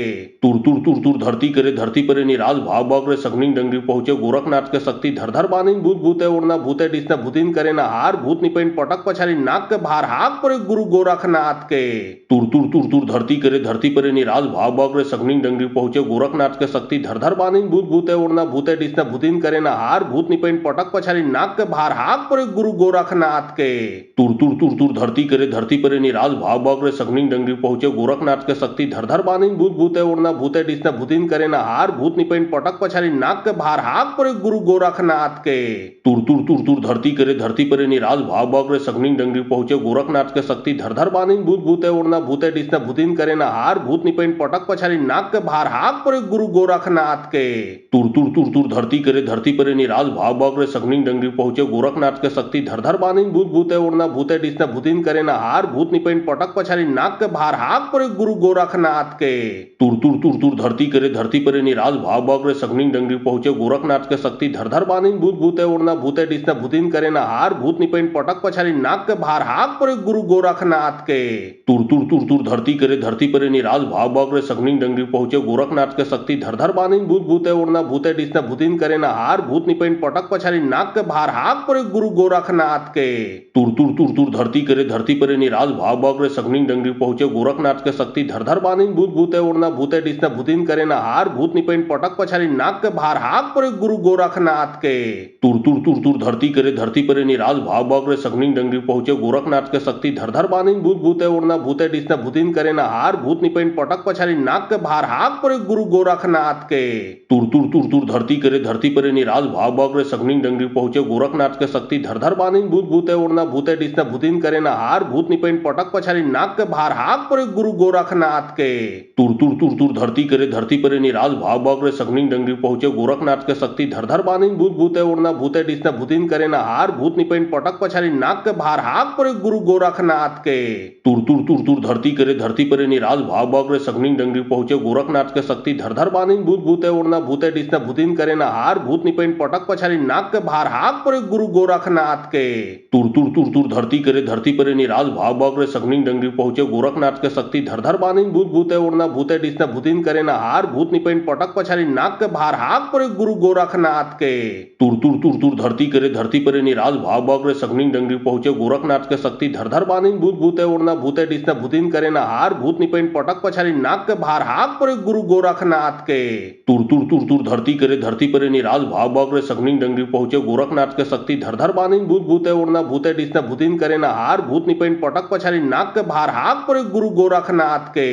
तुर तुर तुर तुर धरती करे धरती परे निराज भाव बागरे सगनिंग डंगरी पहुंचे गोरखनाथ के शक्ति धर धर बानिन भूत भूते उड़ना भूते डिसना भूतिन करे ना हार भूत निपेन पटक पछारी नाक के भार हाक परे गुरु गोरखनाथ के तुर तुर तुर तुर धरती करे धरती परे निराज भाव बागरे सगनिंग डंगरी पहुंचे गोरखनाथ के शक्ति धर धर बानिन भूत भूते उड़ना भूते डिसना भूतिन करे ना हार भूत निपेन पटक पछारी नाक के भार हाक परे गुरु गोरखनाथ के तुर तुर तुर तुर धरती करे धरती परे निराज भाव बागरे सगनिंग डंगरी पहुंचे गोरखनाथ के शक्ति धर धर बानिन भूत भूते उड़ना भूते डिसना भूतिन करे ना हार भूत निपेन पटक पछारी नाक के भार हाक परे गुरु गोरखनाथ के तुर तुर तुर तुर धरती करे धरती परे निराज भाव बागरे सगनिंग डंगरी पहुंचे गोरखनाथ के शक्ति धर धर बानिन भूत भूते उड़ना भूते डिसना भूतिन करे ना हार भूत निपेन पटक पछारी नाक के भार हाक परे गुरु गोरखनाथ के तुर तुर तुर तुर धरती करे धरती परे निराज भाव बागरे सगनिंग डंगरी पहुंचे गोरखनाथ के शक्ति धर धर बानिन भूत भूते उड़ना भूते डिसना भूतिन करे ना हार भूत निपेन पटक पछारी नाक के भार हाक परे गुरु गोरखनाथ के तुर तुर तुर तुर धरती करे धरती परे निराज भाव बागरे सगनिंग डंगरी पहुंचे गोरखनाथ के शक्ति धर धर बानिन भूत भूते उड़ना भूते डिसना भूतिन करे ना हार भूत निपेन पटक पछारी नाक के भार हाक परे गुरु गोरखनाथ के तुर तुर तुर तुर धरती करे धरती परे निराज भाव बागरे सगनिंग डंगरी पहुंचे गोरखनाथ के शक्ति धर धर बानिन भूत भूते उड़ना भूते डिसना भूतिन करे ना हार भूत निपेन पटक पछारी नाक के भार हाक परे गुरु गोरखनाथ के तुर तुर तुर तुर धरती करे धरती परे निराज भाव बागरे सगनिंग डंगरी पहुंचे गोरखनाथ के शक्ति धर धर बानिन भूत भूते उड़ना भूते डिसना भूतिन करे ना हार भूत निपेन पटक पछारी नाक के भार हाक परे गुरु गोरखनाथ के तुर तुर तुर तुर धरती करे धरती परे निराज भाव बागरे सगनिंग डंगरी पहुंचे गोरखनाथ के शक्ति धर धर बानिन भूत भूते उड़ना भूते डिसना भूतिन करे ना हार भूत निपेन पटक पछारी नाक के भार हाक परे गुरु गोरखनाथ के तुर तुर तुर तुर धरती करे धरती परे निराज भाव बागरे सगनिंग डंगरी पहुंचे गोरखनाथ के शक्ति धर धर बानिन भूत भूते उड़ना भूते डिसना भूतिन करे ना हार भूत निपेन पटक पछारी नाक के भार हाक परे गुरु गोरखनाथ के तुर तुर तुर तुर धरती करे धरती परे निराज भाव बागरे सगनिंग डंगरी पहुंचे गोरखनाथ के शक्ति धर धर बानिन भूत भूते उड़ना भूते डिसना भूतिन करे ना हार भूत निपेन पटक पछारी नाक के भार हाक परे गुरु गोरखनाथ के। तुर तुर तुर तुर धरती करे धरती परे निराज भाव भाव रे सगनी डंगरी पहुंचे गोरखनाथ के शक्ति धर धर बानी भूत भूते उड़ना भूते डिसना भूतिन करे ना हार भूत निपेन पटक पछारी नाक के भार हाक परे गुरु गोरखनाथ के। तुर तुर तुर तुर धरती करे धरती परे निराज भाव भाव रे सगनी डंगरी पहुंचे गोरखनाथ के शक्ति धर धर बानी भूत भूते उड़ना भूते डिसना भूतिन करे ना हार भूत निपेन पटक पछारी नाक के भार हाक परे गुरु गोरखनाथ के। तुर तुर तुर तुर धरती करे धरती परे निराज भाव भाव रे सगनी डंगरी पहुंचे गोरखनाथ के शक्ति धर धर बानी भूत भूते उड़ना भूते डिसना भूतिन करे ना हार भूत निपेन पटक पछारी नाक के भार हाक परे गुरु गोरखनाथ के। तुर तुर तुर तुर धरती करे धरती परे निराज भाव भाव रे सगनी डंगरी पहुंचे गोरखनाथ के शक्ति धर धर बानी भूत भूते उड़ना भूते डिसना भूतिन करे ना हार भूत निपेन पटक पछारी नाक के भार हाक परे गुरु गोरखनाथ के।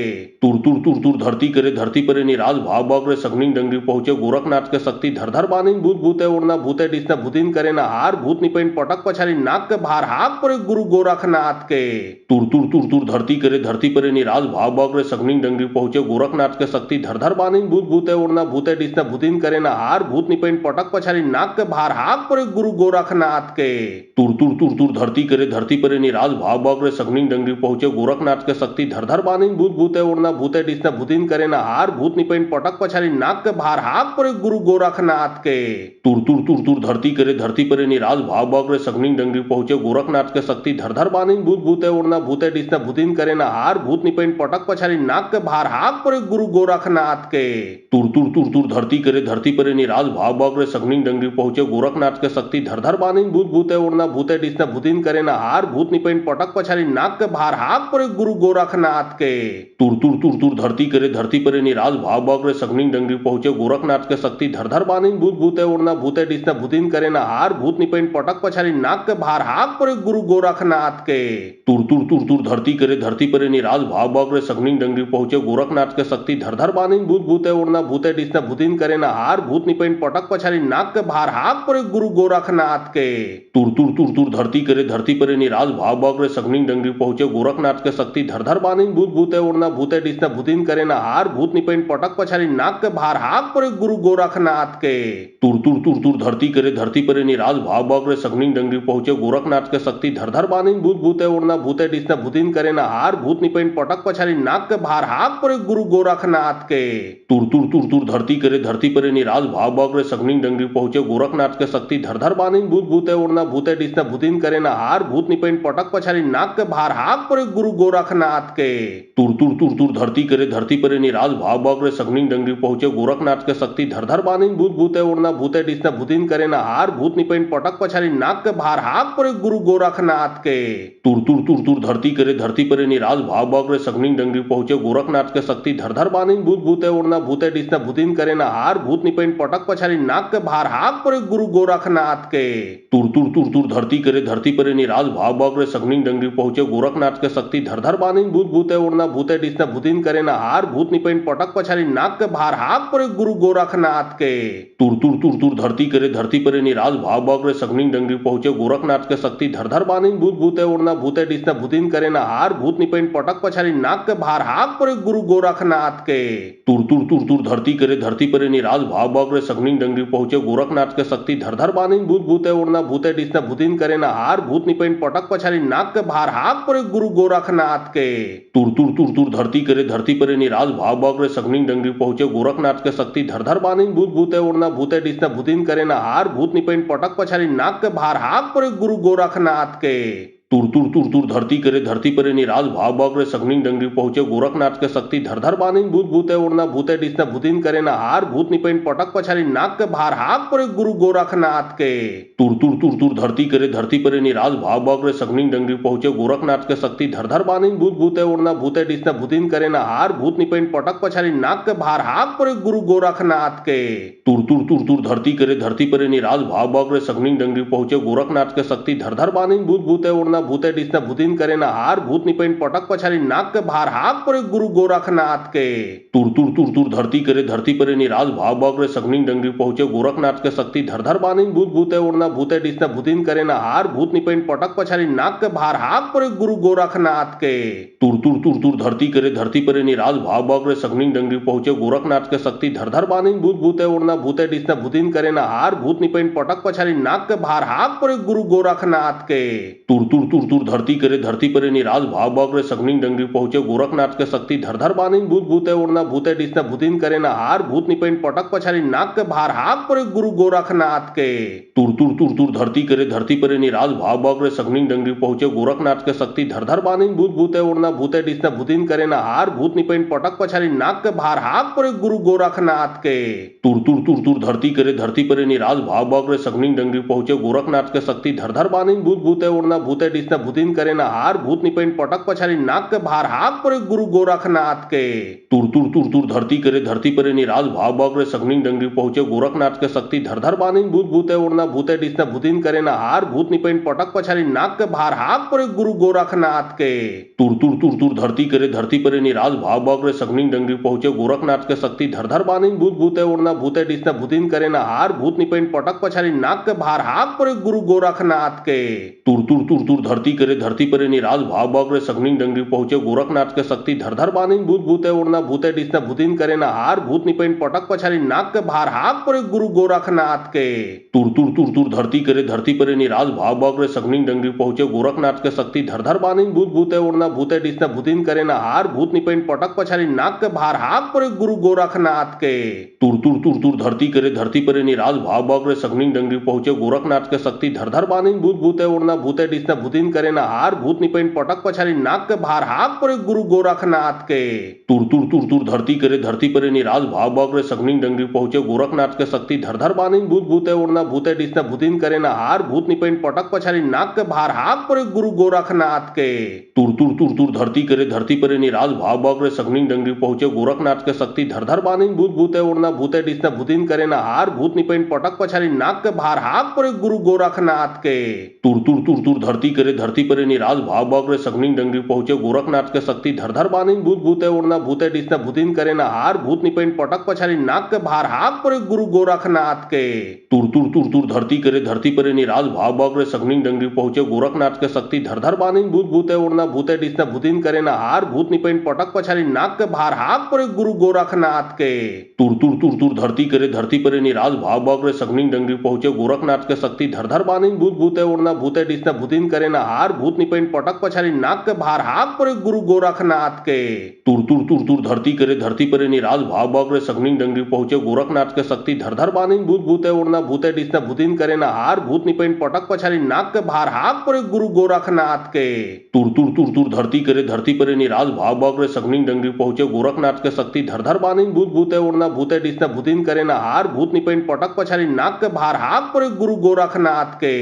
तुर तुर तुर तुर धरती करे धरती परे निराज भाव भाव रे सगनी डंगरी पहुंचे गोरखनाथ के शक्ति धर धर बानी भूत भूते उड़ना भूते डिसना भूतिन करे ना हार भूत निपेन पटक पछारी नाक के भार हाक परे गुरु गोरखनाथ के। तुर तुर तुर तुर धरती करे धरती परे निराज भाव भाव रे सगनी डंगरी पहुंचे गोरखनाथ के शक्ति धर धर बानी भूत भूते उड़ना भूते डिसना भूतिन करे ना हार भूत निपेन पटक पछारी नाक के भार हाक परे गुरु गोरखनाथ के। तुर तुर तुर तुर धरती करे धरती परे निराज भाव भाव रे सगनी डंगरी पहुंचे गोरखनाथ के शक्ति धर धर बानी भूत भूते उड़ना भूते डिसना भूतिन करे ना हार भूत निपेन पटक पछारी नाक के भार हाक परे गुरु गोरखनाथ के। तुर तुर तुर तुर धरती करे धरती परे निराज भाव भाव रे सगनी डंगरी पहुंचे गोरखनाथ के शक्ति धर धर बानी भूत भूते उड़ना भूते डिसना भूतिन करे ना हार भूत निपेन पटक पछारी नाक के भार हाक परे गुरु गोरखनाथ के। तुर तुर तुर तुर धरती करे धरती परे निराज भाव भाव रे सगनी डंगरी पहुंचे गोरखनाथ के शक्ति धर धर बानी भूत भूते उड़ना भूते डिसना भूतिन करे ना हार भूत निपेन पटक पछारी नाक के भार हाक परे गुरु गोरखनाथ के। तुर तुर तुर तुर धरती करे धरती परे निराज भाव भाव रे सगनी डंगरी पहुंचे गोरखनाथ के शक्ति धर धर बानी भूत भूते उड़ना भूते डिसना भूतिन करे ना हार भूत निपेन पटक पछारी नाक के भार हाक परे गुरु गोरखनाथ के। तुर तुर तुर तुर धरती करे धरती परे निराज भाव भाव रे सगनी डंगरी पहुंचे गोरखनाथ के शक्ति धर धर बानी भूत भूते उड़ना भूते डिसना भूतिन करे ना हार भूत निपेन पटक पछारी नाक के भार हाक परे गुरु गोरखनाथ के। तुर तुर तुर तुर धरती करे धरती परे निराज भाव भाव रे सगनी डंगरी पहुंचे गोरखनाथ के शक्ति धर धर बानी भूत भूते उड़ना भूते डिसना भूतिन करे ना हार भूत निपेन पटक पछारी नाक के भार हाक परे गुरु गोरखनाथ के। तुर तुर तुर तुर धरती करे धरती परे निराज भाव भाव रे सगनी डंगरी पहुंचे गोरखनाथ के शक्ति धर धर बानी भूत भूते उड़ना भूते डिसना भूतिन करे ना हार भूत निपेन पटक पछारी नाक के भार हाक परे गुरु गोरखनाथ के। तुर तुर तुर तुर धरती करे धरती परे निराज भाव भाव रे सगनी डंगरी पहुंचे गोरखनाथ के शक्ति धर धर बानी भूत भूते उड़ना भूते डिसना भूतिन करे ना हार भूत निपेन पटक पछारी नाक के भार हाक परे गुरु गोरखनाथ के। तुर तुर तुर तुर धरती करे धरती परे निराज भाव भाव रे सगनी डंगरी पहुंचे गोरखनाथ के शक्ति धर धर बानी भूत भूते उड़ना भूते डिसना भूतिन करे ना हार भूत निपेन पटक पछारी नाक के भार हाक परे गुरु गोरखनाथ के। तुर तुर तुर तुर धरती करे धरती परे निराज भाव भाव रे सगनी डंगरी पहुंचे गोरखनाथ के शक्ति धर धर बानी भूत भूते उड़ना भूते डिसना भूतिन करे ना हार भूत निपेन पटक पछारी नाक के भार हाक परे गुरु गोरखनाथ के। तुर तुर तुर तुर धरती करे धरती परे निराज भाव भाव रे सगनी डंगरी पहुंचे गोरखनाथ के शक्ति धर धर बानी भूत भूते उड़ना भूते डिसना भूतिन करे ना हार भूत निपेन पटक पछारी नाक के भार हाक परे गुरु गोरखनाथ के। तुर तुर तुर तुर धरती करे धरती परे निराज भाव भाव रे सगनी डंगरी पहुंचे गोरखनाथ के शक्ति धर धर बानी भूत भूते उड़ना भूते डिसना भूतिन करे ना हार भूत निपेन पटक पछारी नाक के भार हाक परे गुरु गोरखनाथ के। तुर तुर तुर तुर धरती करे धरती परे निराज भाव भाव रे सगनी डंगरी पहुंचे गोरखनाथ के शक्ति धर धर बानी भूत भूते उड़ना भूते डिसना भूतिन करे ना हार भूत निपेन पटक पछारी नाक के भार हाक परे गुरु गोरखनाथ के। तुर तुर तुर तुर धरती करे धरती परे निराज भाव भाव रे सगनी डंगरी पहुंचे गोरखनाथ के शक्ति धर धर बानी भूत भूते उड़ना भूते डिसना भूतिन करे ना हार भूत निपेन पटक पछारी नाक के भार हाक परे गुरु गोरखनाथ के। तुर तुर तुर तुर धरती करे धरती परे निराज भाव भाव रे सगनी डंगरी पहुंचे गोरखनाथ के शक्ति धर धर बानी भूत भूते उड़ना भूते डिसना भूतिन करे ना हार भूत निपेन पटक पछारी नाक के भार हाक परे गुरु गोरखनाथ के। तुर तुर तुर तुर धरती करे धरती परे निराज भाव भाव रे सगनी डंगरी पहुंचे गोरखनाथ के शक्ति धर धर बानी भूत भूते उड़ना भूते डिसना भूतिन करे ना हार भूत निपेन पटक पछारी नाक के भार हाक परे गुरु गोरखनाथ के। तुर तुर तुर तुर धरती करे धरती परे निराज भाव भाव रे सगनी डंगरी पहुंचे गोरखनाथ के शक्ति धर धर बानी भूत भूते उड़ना भूते डिसना भूतिन करे ना हार भूत निपेन पटक पछारी नाक के भार हाक परे गुरु गोरखनाथ के। तुर तुर तुर तुर धरती करे धरती परे निराज भाव भाव रे सगनी डंगरी पहुंचे गोरखनाथ के शक्ति धर धर बानी भूत भूते उड़ना भूते डिसना भूतिन करे ना हार भूत निपेन पटक पछारी नाक के भार हाक परे गुरु गोरखनाथ के। तुर तुर तुर तुर धरती करे धरती परे निराज भाव भाव रे सगनी डंगरी पहुंचे गोरखनाथ के शक्ति धर धर बानी भूत भूते उड़ना भूते डिसना भूतिन करे ना हार भूत निपेन पटक पछारी नाक के भार हाक परे गुरु गोरखनाथ के। तुर तुर तुर तुर धरती करे धरती परे निराज भाव बग्रे सगनी डंगरी पहुंचे गोरखनाथ के शक्ति धर धर बानिन भूत भूते उड़ना भूते डिसना भूतिन करे ना हार भूत निपेन पटक पछारी नाक के भार हाक परे गुरु गोरखनाथ के तुर तुर धरती करे धरती परे निराज भाव बग्रे सगनी डंगरी पहुंचे गोरखनाथ के शक्ति धर धर बानिन भूत भूते उड़ना भूते डिसना भूतिन करे ना हार भूत निपेन पटक पछारी नाक के भार हाक परे गुरु गोरखनाथ के तुर धरती करे धरती परे निराज भाव बग्रे सगनी डंगरी पहुंचे गोरखनाथ के शक्ति धर धर बानिन भूत भूते उड़ना भूते डिसना भूतिन करे ना हार भूत निपेन पटक पछारी नाक के भार हाक परे गुरु गोरखनाथ के तुर धरती करे धरती परे निराज भाव बग्रे सगनी डंगरी पहुंचे गोरखनाथ के शक्ति धर धर बानिन भूत भूते उड़ना भूते डिसना भूतिन करे ना हार भूत निपेन पटक पछारी नाक के भार हाक परे गुरु गोरखनाथ के तुर धरती करे धरती परे निराज भाव बग्रे सगनी डंगरी पहुंचे गोरखनाथ के शक्ति धर धर बानिन भूत भूते उड़ना भूते डिसना भूतिन करे ना हार भूत निपेन पटक पछारी नाक के भार हाक परे गुरु गोरखनाथ के तुर धरती करे धरती परे निराज भाव बग्रे सगनी डंगरी पहुंचे गोरखनाथ के शक्ति धर धर बानिन भूत भूते उड़ना भूते डिसना भूतिन करे ना हार भूत निपेन पटक पछारी नाक के भार हाक परे गुरु गोरखनाथ के तुर धरती करे धरती परे निराज भाव बग्रे सगनी डंगरी पहुंचे गोरखनाथ के शक्ति धर धर बानिन भूत भूते उड़ना भूते डिसना भूतिन करे ना हार भूत निपेन पटक पछारी नाक के भार हाक परे गुरु गोरखनाथ के तुर धरती करे धरती परे निराज भाव बग्रे सगनी डंगरी पहुंचे गोरखनाथ के शक्ति धर धर बानिन भूत भूते उड़ना भूते डिसना भूतिन करे ना हार भूत निपेन पटक पछारी नाक के भार हाक परे गुरु गोरखनाथ के तुर धरती करे धरती परे निराज भाव बग्रे सगनी डंगरी पहुंचे गोरखनाथ के शक्ति धर धर बानिन भूत भूते उड़ना भूते डिसना भूतिन करे ना हार भूत निपेन पटक पछारी नाक के भार हाक परे गुरु गोरखनाथ के तुर धरती करे धरती परे निराज भाव बग्रे सगनी डंगरी पहुंचे गोरखनाथ के शक्ति धर धर बानिन भूत भूते उड़ना भूते डिसना भूतिन करे ना हार भूत निपेन पटक पछारी नाक के भार हाक परे गुरु गोरखनाथ के तुर धरती करे धरती परे निराज भाव बग्रे सगनी डंगरी पहुंचे गोरखनाथ के शक्ति धर धर बानिन भूत भूते उड़ना भूते डिसना भूतिन करे ना हार भूत निपेन पटक पछारी नाक के भार हाक परे गुरु गोरखनाथ के तुर धरती करे धरती परे निराज भाव बग्रे सगनी डंगरी पहुंचे गोरखनाथ के शक्ति धर धर बानिन भूत भूते उड़ना भूते डिसना भूतिन करे ना हार भूत निपेन पटक पछारी नाक के भार हाक परे गुरु गोरखनाथ के तुर धरती करे धरती परे निराज भाव बग्रे सगनी डंगरी पहुंचे गोरखनाथ के शक्ति धर धर बानिन भूत भूते उड़ना भूते डिसना भूतिन करे ना हार भूत निपेन पटक पछारी नाक के भार हाक परे गुरु गोरखनाथ के तुर धरती करे धरती परे निराज भाव बग्रे सगनी डंगरी पहुंचे गोरखनाथ के शक्ति धर धर बानिन भूत भूते उड़ना भूते डिसना भूतिन करे ना हार भूत निपेन पटक पछारी नाक के भार हाक परे गुरु गोरखनाथ के तुर धरती करे धरती परे निराज भाव बग्रे सगनी डंगरी पहुंचे गोरखनाथ के शक्ति धर धर बानिन भूत भूते उड़ना भूते डिसना भूतिन करे ना हार भूत निपेन पटक पछारी नाक के भार हाक परे गुरु गोरखनाथ के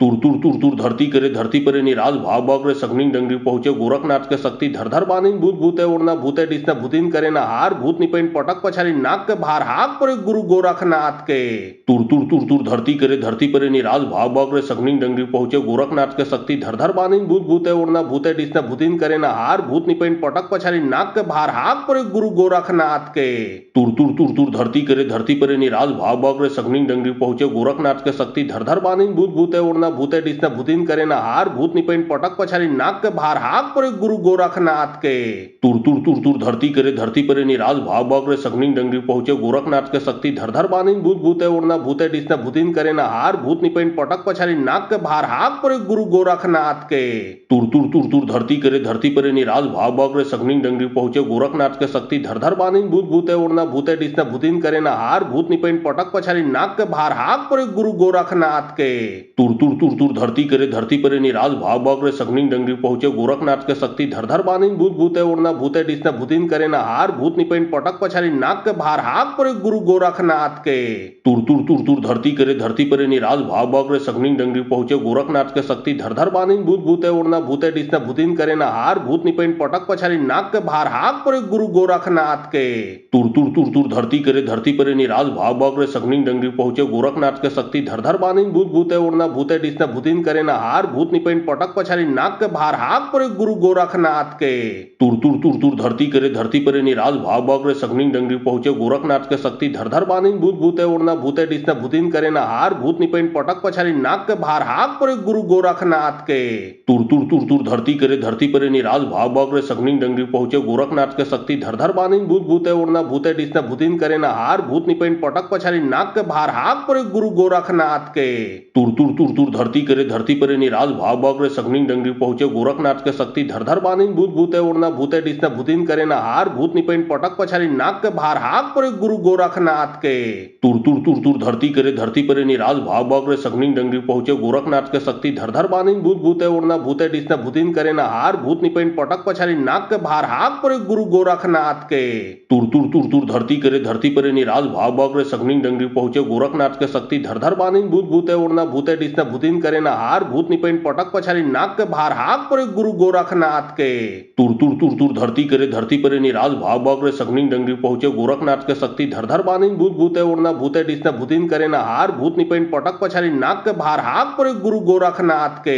तुर धरती करे धरती परे निराज भाव बग्रे सगनी डंगरी पहुंचे गोरखनाथ के शक्ति धर धर बानिन भूत भूते उड़ना भूते डिसना भूतिन करे ना हार भूत निपेन पटक पछारी नाक के भार हाक परे गुरु गोरखनाथ के तुर धरती करे धरती परे निराज भाव बग्रे सगनी डंगरी पहुंचे गोरखनाथ के शक्ति धर धर बानिन भूत भूते उड़ना भूते डिसना भूतिन करे ना हार भूत निपेन पटक पछारी नाक के भार हाक परे गुरु गोरखनाथ के तुर धरती करे धरती परे निराज भाव बग्रे सगनी डंगरी पहुंचे गोरखनाथ के शक्ति धर धर बानिन भूत भूते उड़ना भूते डिसना भूतिन करे ना हार भूत निपेन पटक पछारी नाक के भार हाक परे गुरु गोरखनाथ के तुर धरती करे धरती परे निराज भाव बग्रे सगनी डंगरी पहुंचे गोरखनाथ के शक्ति धर धर बानिन भूत भूते उड़ना भूते डिसना भूतिन करे ना हार भूत निपेन पटक पछारी नाक के भार हाक परे गुरु गोरखनाथ के तुर धरती करे धरती परे निराज भाव बग्रे सगनी डंगरी पहुंचे गोरखनाथ के शक्ति धर धर बानिन भूत भूते उड़ना भूते डिसना भूतिन करे ना हार भूत निपेन पटक पछारी नाक के भार हाक परे गुरु गोरखनाथ के तुर धरती करे धरती परे निराज भाव बग्रे सगनी डंगरी पहुंचे गोरखनाथ के शक्ति धर धर बानिन भूत भूते उड़ना भूते डिसना भूतिन करे ना हार भूत निपेन पटक पछारी नाक के भार हाक परे गुरु गोरखनाथ के तुर धरती करे धरती परे निराज भाव बग्रे सगनी डंगरी पहुंचे गोरखनाथ के शक्ति धर धर बानिन भूत भूते उड़ना भूते डिसना भूतिन करे ना हार भूत निपेन पटक पछारी नाक के भार हाक परे गुरु गोरखनाथ के तुर धरती करे धरती परे निराज भाव बग्रे सगनी डंगरी पहुंचे गोरखनाथ के शक्ति धर धर बानिन भूत भूते उड़ना भूते डिसना भूतिन करे ना हार भूत निपेन पटक पछारी नाक के भार हाक परे गुरु गोरखनाथ के तुर धरती करे धरती परे निराज भाव बग्रे सगनी डंगरी पहुंचे गोरखनाथ के शक्ति धर धर बानिन भूत भूते उड़ना भूते डिसना भूतिन करे ना हार भूत निपेन पटक पछारी नाक के भार हाक परे गुरु गोरखनाथ के तुर धरती करे धरती परे निराज भाव बग्रे सगनी डंगरी पहुंचे गोरखनाथ के शक्ति धर धर बानिन भूत भूते उड़ना भूते डिसना भूतिन करे ना हार भूत निपेन पटक पछारी नाक के भार हाक परे गुरु गोरखनाथ के तुर धरती करे धरती परे निराज भाव भाव बग्रे सगनी डंगरी पहुंचे गोरखनाथ के शक्ति धर धर बांधिन भूत भूते उड़ना भूते डिसना भूतिन करे ना हार भूत निपेन पटक पछारी नाक के भार हाक परे गुरु गोरखनाथ के तुर तुर धरती करे धरती परे निराज भाव बग्रे सगनी डंगरी पहुंचे गोरखनाथ के शक्ति धर धर बांधिन भूत भूते उड़ना भूते डिसना भूतिन करे ना हार भूत निपेन पटक पछारी नाक के भार हाक परे गुरु गोरखनाथ के तुर धरती करे धरती परे निराज भाव बग्रे सगनी डंगरी पहुंचे गोरखनाथ के शक्ति धर धर बांधिन भूत भूते उड़ना भूते डिसना भूतिन करे ना हार भूत निपेन पटक पछारी नाक के भार हाक परे गुरु गोरखनाथ के तुर धरती करे धरती परे निराज भाव बग्रे सगनी डंगरी पहुंचे गोरखनाथ के शक्ति धर धर बांधिन भूत भूते उड़ना भूते डिसना भूतिन करे ना हार भूत निपेन पटक पछारी नाक के भार हाक परे गुरु गोरखनाथ के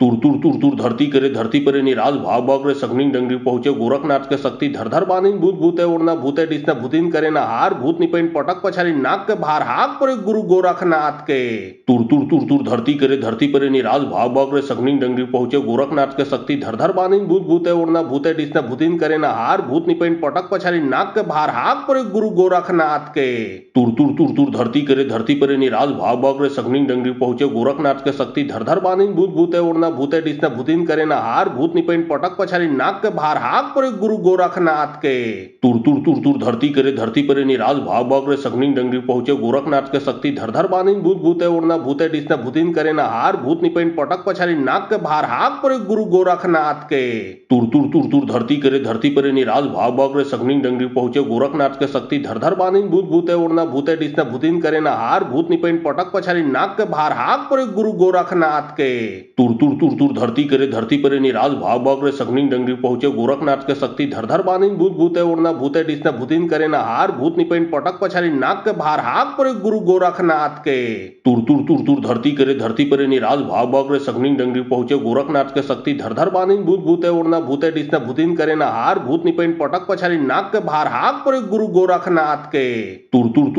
तुर धरती करे धरती परे निराज भाव बग्रे सगनी डंगरी पहुंचे गोरखनाथ के शक्ति धर धर बांधिन भूत भूते उड़ना भूते डिसना भूतिन करे ना हार भूत निपेन पटक पछारी नाक के भार हाक परे गुरु गोरखनाथ के तुर धरती करे धरती परे निराज भाव बग्रे सगनी डंगरी पहुंचे गोरखनाथ के शक्ति धर धर बांधिन भूत भूते उड़ना भूते डिसना भूतिन करे ना हार भूत निपेन पटक पछारी नाक के भार हाक परे गुरु गोरखनाथ के तुर धरती करे धरती परे निराज भाव बग्रे सगनी डंगरी पहुंचे गोरखनाथ के शक्ति धर धर बांधिन भूत भूते उड़ना भूते डिसना भूतिन करे ना हार भूत निपेन पटक पछारी नाक के भार हाक परे गुरु गोरखनाथ के तुर धरती करे धरती परे निराज भाव बग्रे सगनी डंगरी पहुंचे गोरखनाथ के शक्ति धर धर बांधिन भूत भूते उड़ना भूते डिसना भूतिन करे ना हार भूत निपेन पटक पछारी नाक के भार हाक परे गुरु गोरखनाथ के तुर धरती करे धरती परे निराज भाव बग्रे सगनी डंगरी पहुंचे गोरखनाथ के शक्ति धर धर बांधिन भूत भूते उड़ना भूते डिसना भूतिन करे ना हार भूत निपेन पटक पछारी नाक के भार हाक परे गुरु गोरखनाथ के तुर धरती करे धरती परे निराज भाव बग्रे सगनी डंगरी पहुंचे गोरखनाथ के शक्ति धर धर बांधिन भूत भूते उड़ना भूते डिसना भूतिन करे ना हार भूत निपेन पटक पछारी नाक के भार हाक परे गुरु गोरखनाथ के तुर धरती करे धरती परे निराज भाव बग्रे सगनी डंगरी पहुंचे गोरखनाथ के शक्ति धर धर बांधिन भूत भूते उड़ना भूते डिसना भूतिन करे ना हार भूत निपेन पटक पछारी नाक के भार हाक परे गुरु गोरखनाथ के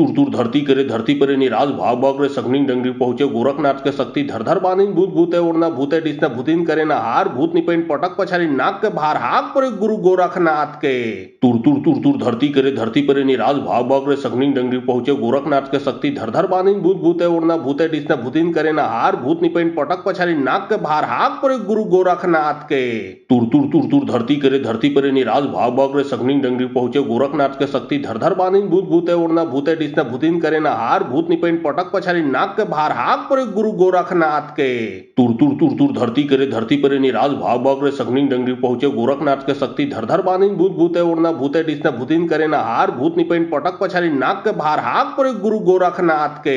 तुर धरती करे धरती परे निराज भाव बग्रे सगनी डंगरी पहुंचे गोरखनाथ के शक्ति धर धर बांधिन भूत भूते उड़ना भूते डिसना भूतिन करे ना हार भूत निपेन पटक पछारी नाक के भार हाक परे गुरु गोरखनाथ के तुर धरती करे धरती परे निराज भाव बग्रे सगनी डंगरी पहुंचे गोरखनाथ के शक्ति धर धर बांधिन भूत भूते उड़ना भूते डिसना भूतिन करे ना हार भूत निपेन पटक पछारी नाक के भार हाक परे गुरु गोरखनाथ के तुर धरती करे धरती परे निराज भाव बग्रे सगनी डंगरी पहुंचे गोरखनाथ के शक्ति धर धर बांधिन भूत भूते उड़ना भूते डिसना भूतिन करे ना हार भूत निपेन पटक पछारी नाक के भार हाक परे गुरु गोरखनाथ के तुर धरती करे धरती परे निराज भाव बग्रे सगनी डंगरी पहुंचे गोरखनाथ के शक्ति धर धर बांधिन भूत भूते उड़ना भूते डिसना भूतिन करे ना हार भूत निपेन पटक पछारी नाक के भार हाक परे गुरु गोरखनाथ के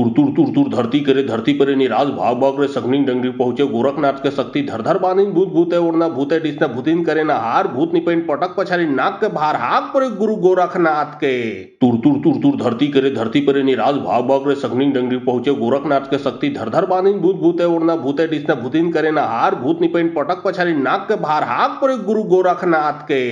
तुर धरती करे धरती परे निराज भाव बग्रे सगनी डंगरी पहुंचे गोरखनाथ के शक्ति धर धर बांधिन भूत भूते उड़ना भूते डिसना भूतिन करे ना हार भूत निपेन पटक पछारी नाक के भार हाक परे गुरु गोरखनाथ के तुर धरती करे धरती परे निराज भाव बग्रे सगनी डंगरी पहुंचे गोरखनाथ के शक्ति धर धर बांधिन भूत भूते उड़ना भूते डिसना भूतिन करे ना हार भूत निपेन पटक पछारी नाक के भार हाक परे गुरु गोरखनाथ के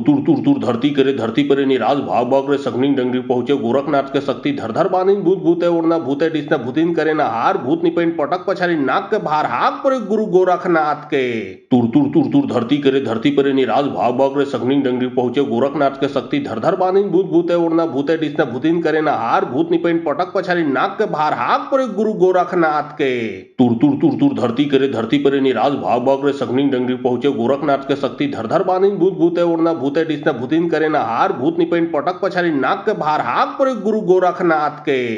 तुर धरती करे धरती परे निराज भाव बग्रे सगनी डंगरी पहुंचे गोरखनाथ के शक्ति धर धर बांधिन भूत भूते उड़ना भूते डिसना भूतिन करे ना हार भूत निपेन पटक पछारी नाक के भार हाक परे गुरु गोरखनाथ के तुर धरती करे धरती परे निराज भाव बग्रे सगनी डंगरी पहुंचे गोरखनाथ के शक्ति धर धर बांधिन भूत भूते उड़ना भूते डिसना भूतिन करे ना हार भूत निपेन पटक पछारी नाक के भार हाक परे गुरु गोरखनाथ के तुर धरती करे धरती परे निराज भाव बग्रे सगनी डंगरी पहुंचे गोरखनाथ के शक्ति धर धर बांधिन भूत भूते उड़ना भूते डिसना भूतिन करे ना हार भूत निपेन पटक पछारी नाक के भार हाक परे गुरु गोरखनाथ के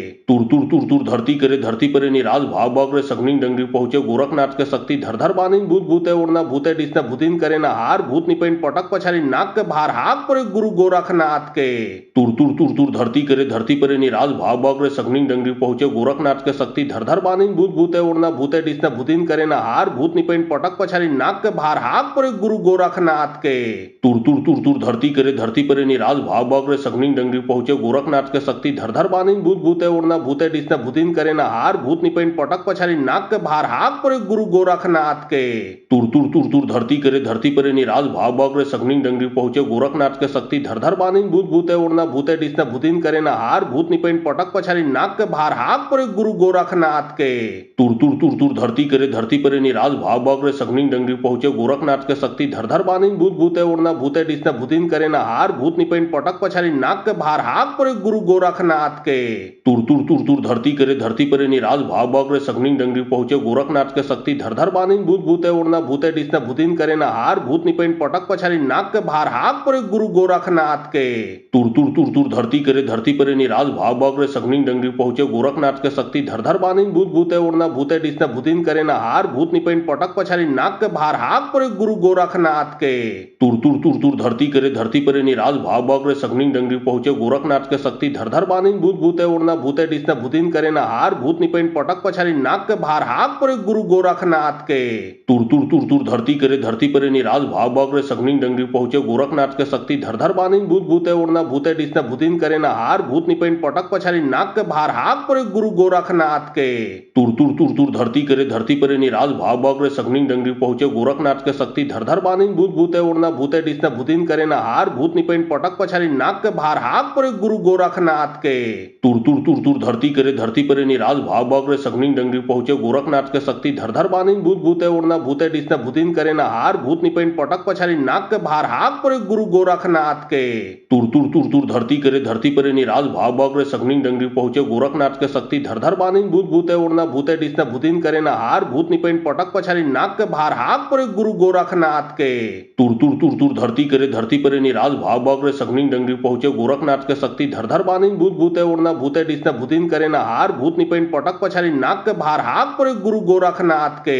तुर धरती करे धरती परे निराज भाव बग्रे सगनी डंगरी पहुंचे गोरखनाथ के शक्ति धर धर बांधिन भूत भूते उड़ना भूते डिसना भूतिन करे ना हार भूत निपेन पटक पछारी नाक के भार हाक परे गुरु गोरखनाथ के तुर धरती करे धरती परे निराज भाव बग्रे सगनी डंगरी पहुंचे गोरखनाथ के शक्ति धर धर बांधिन भूत भूते उड़ना भूते डिसना भूतिन करे ना हार भूत निपेन पटक पछारी नाक के भार हाक परे गुरु गोरखनाथ के तुर धरती करे धरती परे निराज भाव बग्रे सगनी डंगरी पहुंचे गोरखनाथ के शक्ति धर धर बांधिन भूत भूते उड़ना भूते डिसना भूतिन करे ना हार भूत निपेन पटक पछारी नाक के भार हाक परे गुरु गोरखनाथ के तुर धरती करे धरती परे निराज भाव बग्रे सगनी डंगरी पहुंचे गोरखनाथ के शक्ति धर धर बांधिन भूत भूते उड़ना भूते डिसना भूतिन करे ना हार भूत निपेन पटक पछारी नाक के भार हाक परे गुरु गोरखनाथ के तुर धरती करे धरती परे निराज भाव बग्रे सगनी डंगरी पहुंचे गोरखनाथ के शक्ति धर धर बांधिन भूत भूते उड़ना भूते डिसना भूतिन करे ना हार भूत निपेन निपेन पटक पछाड़ी नाक के भार हाक परे गुरु गोरखनाथ के। तुर तुर तुर तुर धरती करे धरती परे निराज भाव भाग रे सगनी डंगरी पहुंचे गोरखनाथ के शक्ति धर धर बानिन भूत भूते उड़ना भूते डिसना भूतिन करे ना हार भूत निपेन पटक पछाड़ी नाक के भार हाक परे गुरु गोरखनाथ के। तुर तुर तुर तुर धरती करे धरती परे निराज भाव भाग रे सगनी डंगरी पहुंचे गोरखनाथ के शक्ति धर धर बानिन भूत भूते उड़ना भूते डिसना भूतिन करे ना हार भूत निपेन पटक पछाड़ी नाक के भार हाक परे गुरु गोरखनाथ के। तुर तुर तुर तुर धरती करे धरती परे निराज भाव भाग रे सगनी डंगरी पहुंचे गोरखनाथ के शक्ति धर धर बानिन भूत भूते उड़ना भूते डिसना भूतिन करे ना हार भूत निपेन पटक पछाड़ी नाक के भार हाक परे गुरु गोरखनाथ के। तुर तुर तुर तुर धरती करे धरती परे निराज भाव भाग रे सगनी डंगरी पहुंचे गोरखनाथ के शक्ति धर धर बानिन भूत भूते उड़ना भूते डिसना भूतिन करे ना हार भूत निपेन पटक पछाड़ी नाक के भार हाक परे गुरु गोरखनाथ के। तुर तुर तुर तुर धरती करे धरती परे निराज भाव भाग रे सगनी डंगरी पहुंचे गोरखनाथ के शक्ति धर धर बानिन भूत भूते उड़ना भूते डिसना भूतिन करे ना हार भूत निपेन पटक पछाड़ी नाक के भार हाक परे गुरु गोरखनाथ के। तुर तुर तुर तुर धरती करे धरती परे निराज भाव भाग रे सगनी डंगरी पहुंचे गोरखनाथ के शक्ति धर धर बानिन भूत भूते उड़ना भूते डिसना भूतिन करे ना हार भूत निपेन पटक पछाड़ी नाक के भार हाक परे गुरु गोरखनाथ के। तुर तुर तुर तुर धरती करे धरती परे निराज भाव भाग रे सगनी डंगरी पहुंचे गोरखनाथ के शक्ति धर धर बानिन भूत भूते उड़ना भूते डिसना भूतिन करे ना हार भूत निपेन पटक पछाड़ी नाक के भार हाक परे गुरु गोरखनाथ के। तुर तुर तुर तुर धरती करे धरती परे निराज भाव भाग रे सगनी डंगरी पहुंचे गोरखनाथ के शक्ति धर धर बानिन भूत भूते उड़ना भूते डिसना भूतिन करे ना हार भूत निपेन पटक पछाड़ी नाक के भार हाक परे गुरु गोरखनाथ के।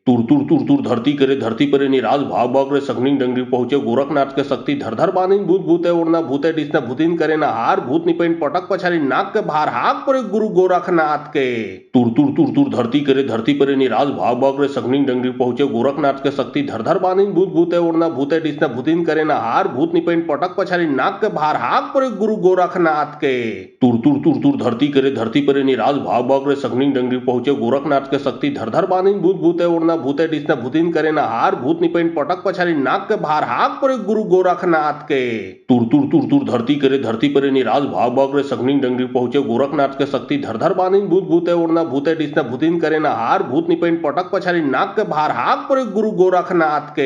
तुर तुर तुर तुर धरती करे धरती परे निराज भाव भाग रे सगनी डंगरी पहुंचे गोरखनाथ के शक्ति धर धर बानिन भूत भूते उड़ना भूते डिसना भूतिन करे ना हार भूत निपेन पटक पछाड़ी नाक के भार हाक परे गुरु गोरखनाथ के। तुर तुर तुर तुर धरती करे धरती परे निराज भाव भाग रे सगनी डंगरी पहुंचे गोरखनाथ के शक्ति धर धर बानिन भूत भूते उड़ना भूते डिसना भूतिन करे ना हार भूत निपेन पटक पछाड़ी नाक के भार हाक परे गुरु गोरखनाथ के। तुर तुर तुर तुर धरती करे धरती परे निराज भाव भाग रे सगनी डंगरी पहुंचे गोरखनाथ के शक्ति धर धर बानिन भूत भूते उड़ना भूते डिसना भूतिन करे ना हार भूत निपेन पटक पछाड़ी नाक के भार हाक परे गुरु गोरखनाथ के। तुर तुर तुर तुर धरती करे धरती परे निराज भाव भाग रे सगनी डंगरी पहुंचे गोरखनाथ के शक्ति धर धर बानिन भूत भूते उड़ना भूते डिसना भूतिन करे ना हार भूत निपेन पटक पछाड़ी नाक के भार हाक परे गुरु गोरखनाथ के।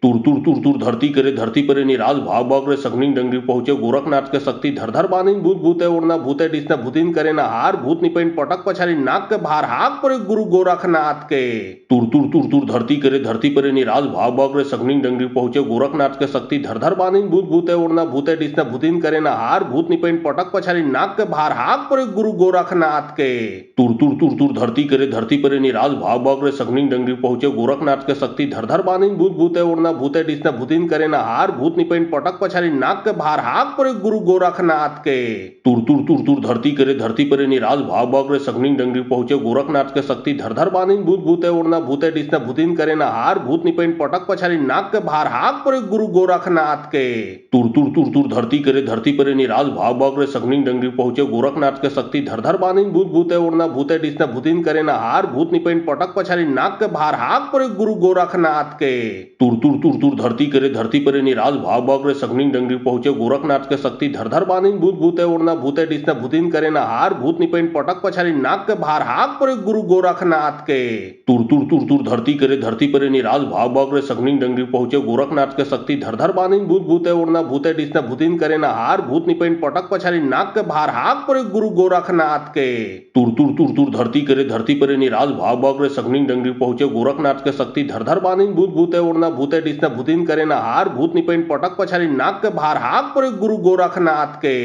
तुर तुर तुर तुर धरती करे धरती परे निराज भाव भाग रे सगनी डंगरी पहुंचे गोरखनाथ के शक्ति धर धर बानिन भूत भूते उड़ना भूते डिसना भूतिन करे ना हार भूत निपेन पटक पछाड़ी नाक के भार हाक परे गुरु गोरखनाथ के। तुर तुर तुर तुर धरती करे धरती परे निराज भाव भाग रे सगनी डंगरी पहुंचे गोरखनाथ के शक्ति धर धर बानिन भूत भूते उड़ना भूते डिसना भूतिन करे ना हार भूत निपेन पटक पछाड़ी नाक के भार हाक परे गुरु गोरखनाथ के। तुर तुर तुर तुर धरती करे धरती परे निराज भाव भाग रे सगनी डंगरी पहुंचे गोरखनाथ के शक्ति धर धर बानिन भूत भूते उड़ना भूते डिसना भूतिन करे ना हार भूत निपेन पटक पछाड़ी नाक के भार हाक परे गुरु गोरखनाथ के। तुर तुर तुर तुर धरती करे धरती परे निराज भाव भाग रे सगनी डंगरी पहुंचे गोरखनाथ के शक्ति धर धर बानिन भूत भूते उड़ना भूते डिसना भूतिन करे ना हार भूत निपेन पटक पछाड़ी नाक के भार हाक परे गुरु गोरखनाथ के। तुर तुर तुर तुर धरती करे धरती परे निराज भाव भाग रे सगनी डंगरी पहुंचे गोरखनाथ के शक्ति धर धर बानिन भूत भूते उड़ना भूते डिसना भूतिन करे ना हार भूत निपेन पटक पछाड़ी नाक के भार हाक परे गुरु गोरखनाथ के। तुर तुर तुर तुर धरती करे धरती परे निराज भाव भाग रे सगनी डंगरी पहुंचे गोरखनाथ के शक्ति धर धर बानिन भूत भूते उड़ना भूते डिसना भूतिन करे ना हार भूत निपेन पटक पछाड़ी नाक के भार हाक परे गुरु गोरखनाथ के। तुर तुर तुर तुर धरती करे धरती परे निराज भाव भाग रे सगनी डंगरी पहुंचे गोरखनाथ के शक्ति धर धर बानिन भूत भूते उड़ना भूते डिसना भूतिन करे ना हार भूत निपेन पटक पछाड़ी नाक के भार हाक परे गुरु गोरखनाथ के। तुर तुर तुर तुर धरती करे धरती परे निराज भाव भाग रे सगनी डंगरी पहुंचे गोरखनाथ के शक्ति धर धर बानिन भूत भूते उड़ना भूते डिसना भूतिन करे ना हार भूत निपेन पटक पछाड़ी नाक के भार हाक परे गुरु गोरखनाथ के।